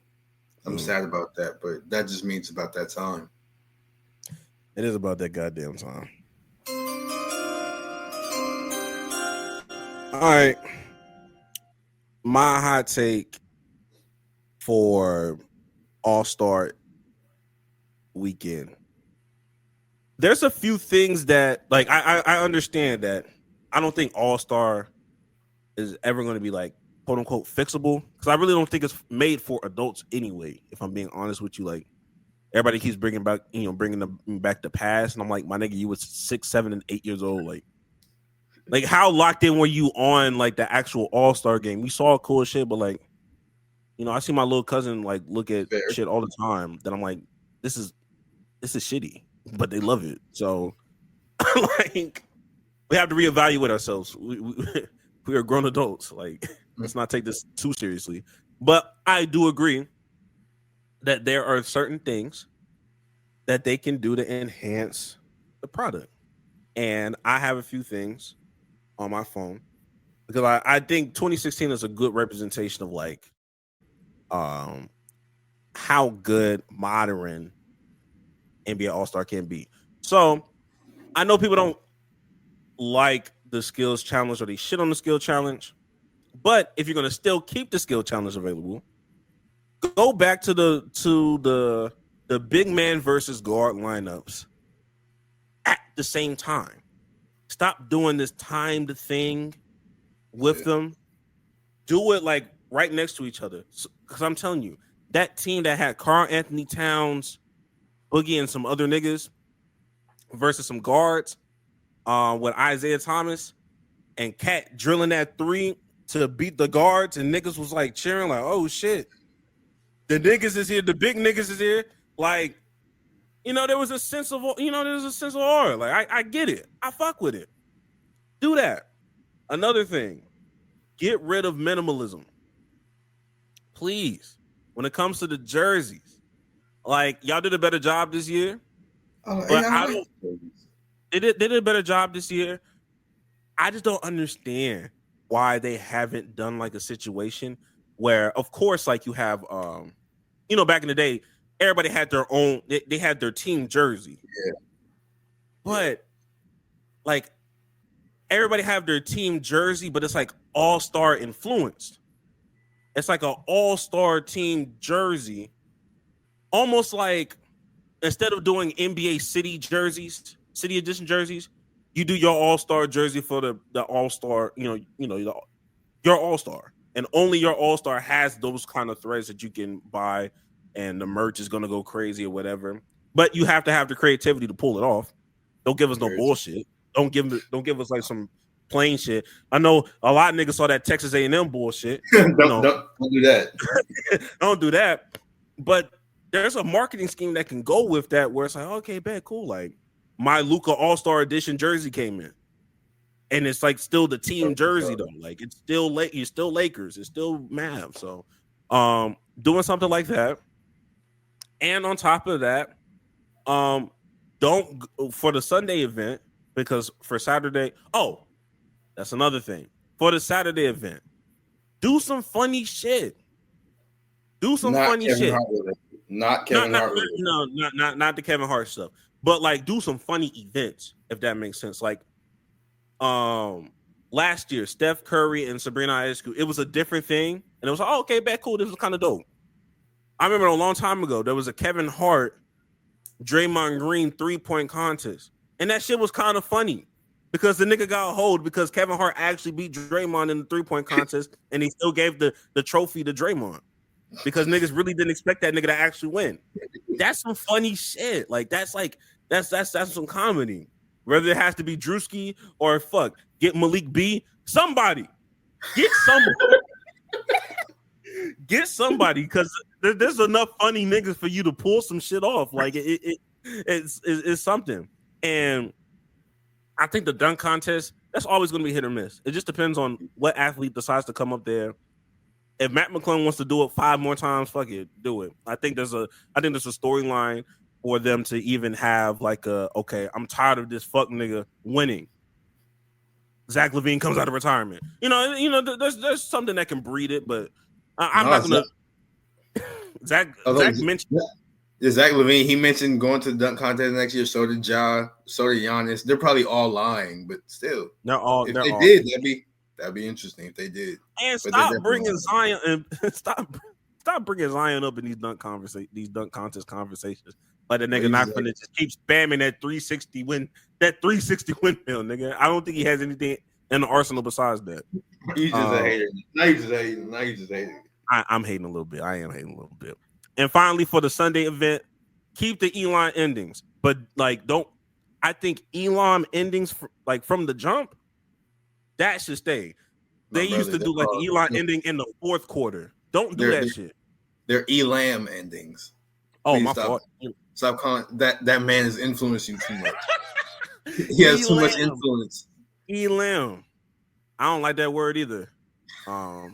I'm sad about that. But that just means about that time. It is about that goddamn time. All right. My hot take for All-Star weekend. There's a few things that, like, I understand that I don't think All-Star is ever going to be like quote unquote fixable because I really don't think it's made for adults anyway. If I'm being honest with you, like everybody keeps bringing back the past, and I'm like, my nigga, you was 6, 7, and 8 years old. Like how locked in were you on like the actual All-Star game? We saw cool shit, but like, I see my little cousin like look at shit all the time. That I'm like, this is shitty, but they love it. So like. We have to reevaluate ourselves. We are grown adults. Like, let's not take this too seriously. But I do agree that there are certain things that they can do to enhance the product. And I have a few things on my phone because I think 2016 is a good representation of like how good modern NBA All-Star can be. So I know people don't like the skills challenge or they shit on the skill challenge, but if you're going to still keep the skill challenge available, go back to the big man versus guard lineups at the same time. Stop doing this timed thing with them. Do it like right next to each other. Because I'm telling you, that team that had Karl Anthony Towns, Boogie, and some other niggas versus some guards with Isaiah Thomas and Cat drilling that three to beat the guards, and niggas was like cheering, like, oh shit. The niggas is here, the big niggas is here. Like, there was a sense of, aura. Like, I get it. I fuck with it. Do that. Another thing, get rid of minimalism. Please. When it comes to the jerseys, like, y'all did a better job this year. But they did a better job this year. I just don't understand why they haven't done like a situation where, of course, like you have, back in the day, everybody had their own, they had their team jersey. Yeah. But like everybody have their team jersey, but it's like all-star influenced. It's like an all-star team jersey. Almost like instead of doing NBA city edition jerseys, you do your all-star jersey for the all-star, your all-star. And only your all-star has those kind of threads that you can buy, and the merch is gonna go crazy or whatever. But you have to have the creativity to pull it off. Don't give us no bullshit. Don't give us like some plain shit. I know a lot of niggas saw that Texas A&M bullshit. Don't do that. Don't do that. But there's a marketing scheme that can go with that where it's like, okay, bet, cool. Like my Luka All-Star Edition jersey came in. And it's like still the team jersey though. Like it's still you're still Lakers, it's still Mavs. So doing something like that. And on top of that, don't for the Sunday event, because for Saturday, that's another thing. For the Saturday event, do some funny shit. Do some funny shit. Not Kevin Hart. No, not the Kevin Hart stuff. But like do some funny events, if that makes sense. Like last year, Steph Curry and Sabrina Ionescu, it was a different thing. And it was like, okay, bet, cool. This was kind of dope. I remember a long time ago, there was a Kevin Hart, Draymond Green 3-point contest. And that shit was kind of funny because the nigga got hold because Kevin Hart actually beat Draymond in the 3-point contest and he still gave the trophy to Draymond because niggas really didn't expect that nigga to actually win. That's some funny shit. Like that's some comedy. Whether it has to be Drewski or get Malik B. Somebody. Get somebody. Get somebody because there's enough funny niggas for you to pull some shit off. Like it's something. And I think the dunk contest, that's always going to be hit or miss. It just depends on what athlete decides to come up there. If Matt McClung wants to do it 5 more times, fuck it, do it. I think there's a storyline for them to even have like okay, I'm tired of this fuck nigga winning. Zach LaVine comes out of retirement. There's something that can breed it, but I'm not gonna. Zach mentioned. Zach LaVine, he mentioned going to the dunk contest next year. So did Ja. So did Giannis. They're probably all lying, but still, if they did, that'd be interesting if they did. And stop bringing Zion and stop bringing Zion up in these dunk contest conversations. Like the nigga not gonna just keep spamming that 360 windmill, nigga. I don't think he has anything in the arsenal besides that. He's just a hater. Now you just hating. I'm hating a little bit. I am hating a little bit. And finally, for the Sunday event, keep the Elon endings, but like don't. I think Elon endings from the jump that should stay. They used to do like the Elon ending in the 4th quarter. Don't do that shit. They're Elam endings. Oh, my fault. Stop calling that man is influencing you too much. He has too much influence. Elam. I don't like that word either.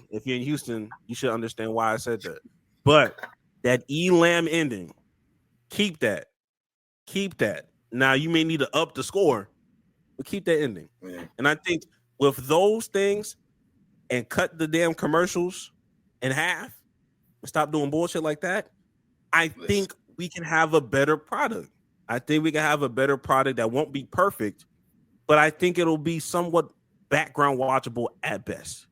If you're in Houston, you should understand why I said that. But that Elam ending, keep that. Keep that. Now you may need to up the score, but keep that ending. Yeah. And I think with those things and cut the damn commercials in half and stop doing bullshit like that, I think we can have a better product. I think we can have a better product that won't be perfect, but I think it'll be somewhat background watchable at best.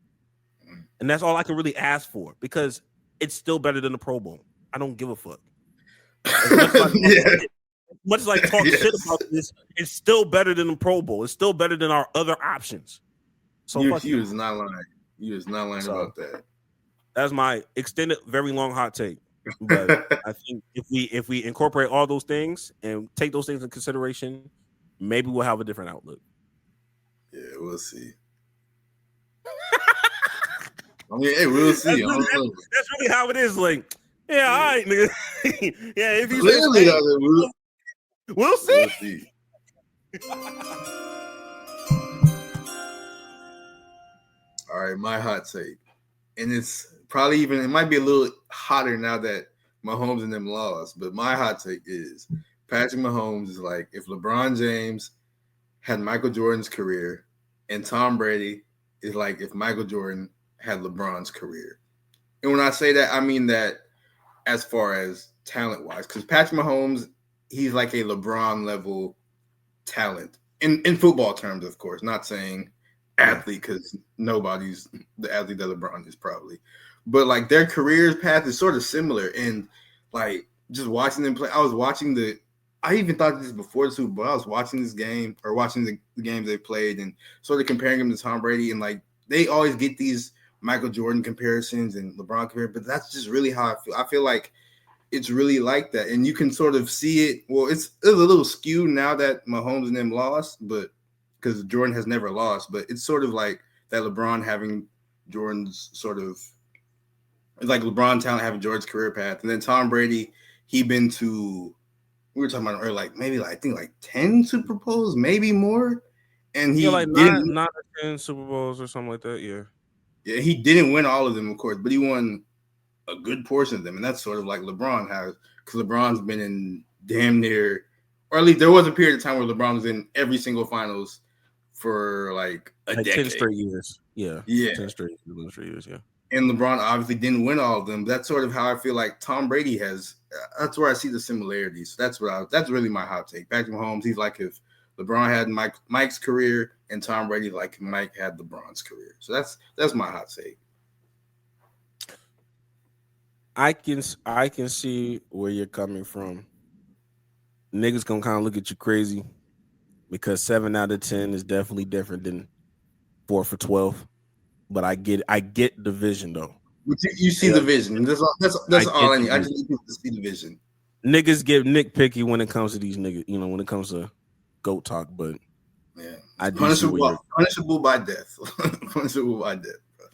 And that's all I can really ask for because it's still better than the Pro Bowl. I don't give a fuck. Much as I talk shit about this, it's still better than the Pro Bowl. It's still better than our other options. So you was not lying. You was not lying about that. That's my extended, very long hot take. But I think if we incorporate all those things and take those things in consideration, maybe we'll have a different outlook. Yeah, we'll see. I mean, hey, we'll see. That's really how it is. Like, yeah, all right, nigga. Yeah, if you Literally, say, we'll see. We'll see. All right, my hot take, and it's probably it might be a little hotter now that Mahomes and them lost. But my hot take is Patrick Mahomes is like if LeBron James had Michael Jordan's career, and Tom Brady is like if Michael Jordan had LeBron's career. And when I say that, I mean that as far as talent-wise, because Patrick Mahomes, he's like a LeBron level talent in football terms, of course. Not saying athlete because nobody's the athlete that LeBron is probably, but like their careers path is sort of similar. And like just watching them play, I even thought this before the Super Bowl. I was watching this game or watching the games they played and sort of comparing them to Tom Brady, and like they always get these Michael Jordan comparisons and LeBron comparisons, but that's just really how I feel. I feel like it's really like that, and you can sort of see it. Well, it's a little skewed now that Mahomes and them lost, but because Jordan has never lost, but it's sort of like that LeBron having Jordan's sort of it's like LeBron talent having Jordan's career path, and then Tom Brady, we were talking about earlier, like maybe I think 10 Super Bowls, maybe more, and he like not 10 Super Bowls or something like that. Yeah, he didn't win all of them, of course, but he won a good portion of them, and that's sort of like LeBron has, because LeBron's been in damn near, or at least there was a period of time where LeBron was in every single finals for like a decade. 10 straight years. Yeah. 10 straight years, yeah. And LeBron obviously didn't win all of them. That's sort of how I feel like Tom Brady has. That's where I see the similarities. That's really my hot take. Patrick Mahomes, he's like if LeBron had Mike's career, and Tom Brady like Mike had LeBron's career. So that's my hot take. I can see where you're coming from. Niggas gonna kind of look at you crazy because 7 out of 10 is definitely different than 4 for 12. But I get the vision though. You see the vision. That's all I need. I just need people to see the vision. Niggas get nitpicky when it comes to these niggas, when it comes to GOAT talk, but yeah, punishable by death. Punishable by death. Bro.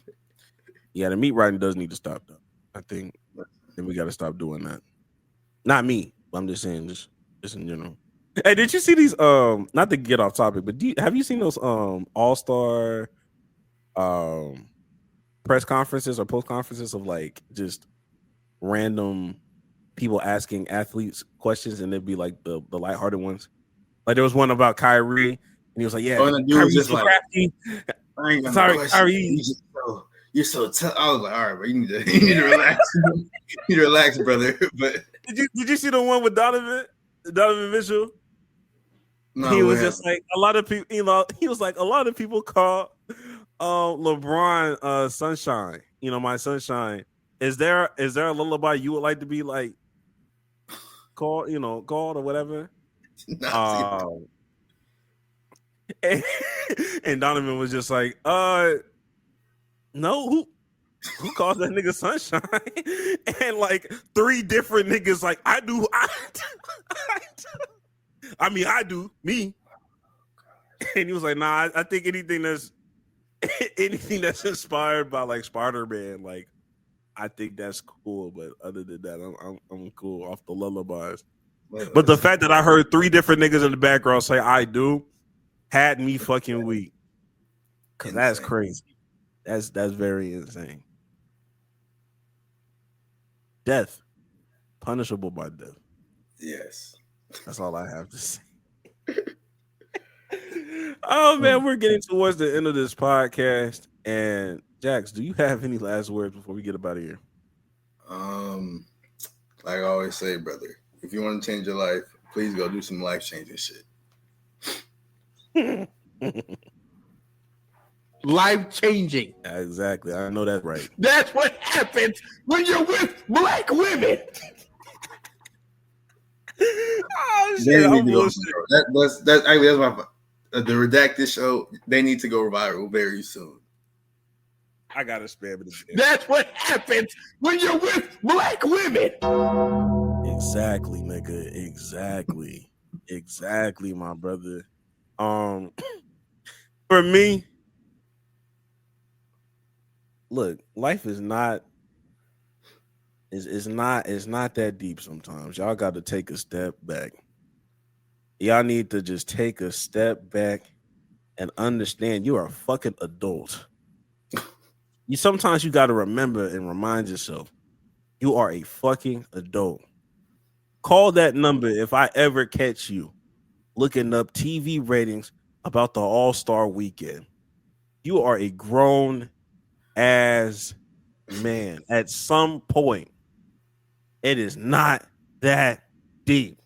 Yeah, the meat riding does need to stop though. I think then we got to stop doing that. Not me, but I'm just saying, just in general. Hey, did you see these? Not to get off topic, but have you seen those all-star press conferences or post conferences of like just random people asking athletes questions, and it'd be like the lighthearted ones. Like there was one about Kyrie, and he was like, "Yeah, Kyrie's just so crafty." Sorry, Kyrie. You're so tough. I was like, all right, bro, you need to relax. You need to relax, brother. But did you see the one with Donovan Mitchell? No, he was just like a lot of people. He was like a lot of people call LeBron sunshine. My sunshine. Is there a lullaby you would like to be like called or whatever? And Donovan was just like, no, who calls that nigga sunshine? And like 3 different niggas like, I do. I mean, I do, me. And he was like, nah, I think anything that's inspired by like Spider-Man, like I think that's cool. But other than that, I'm cool off the lullabies. But the fact that I heard 3 different niggas in the background say I do had me fucking weak. Cause that's crazy. That's very insane. Death. Punishable by death. Yes. That's all I have to say. Oh man, we're getting towards the end of this podcast. And Jax, do you have any last words before we get up out of here? Like I always say, brother, if you want to change your life, please go do some life-changing shit. Life-changing. Exactly. I know that's right. That's what happens when you're with black women. Oh shit! That's my. the redacted show, they need to go viral very soon. I gotta spam it again. That's what happens when you're with black women. Exactly, nigga. Exactly, my brother. For me, look, life is not it's not that deep sometimes. Y'all got to take a step back. Y'all need to just take a step back and understand you are a fucking adult. Sometimes you got to remember and remind yourself you are a fucking adult. Call that number if I ever catch you looking up TV ratings about the All-Star weekend. You are a grown ass man. At some point, it is not that deep.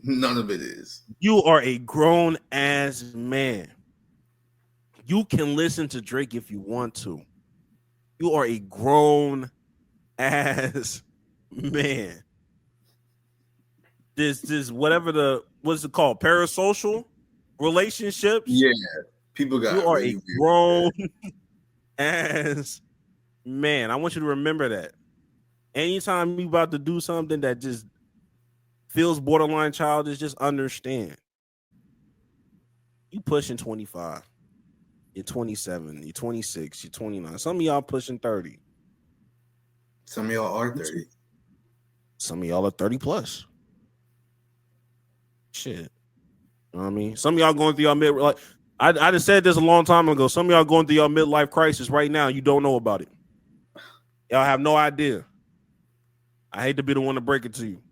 None of it is. You are a grown ass man. You can listen to Drake if you want to. You are a grown ass man. This whatever what's it called? Parasocial relationships. Yeah. People got you are really a grown ass man. I want you to remember that. Anytime you about to do something that just feels borderline childish, just understand. You pushing 25. You're 27. You're 26. You're 29. Some of y'all pushing 30. Some of y'all are 30. Some of y'all are 30 plus. Shit. You know what I mean? Some of y'all going through y'all mid, like I just said this a long time ago. Some of y'all going through y'all midlife crisis right now. You don't know about it. Y'all have no idea. I hate to be the one to break it to you.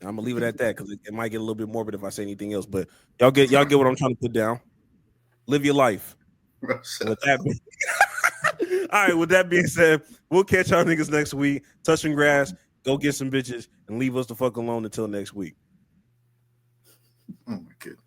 I'm gonna leave it at that because it might get a little bit morbid if I say anything else. But y'all get what I'm trying to put down. Live your life. With that all right. With that being said, we'll catch y'all niggas next week. Touching grass. Go get some bitches and leave us the fuck alone until next week. Oh my goodness.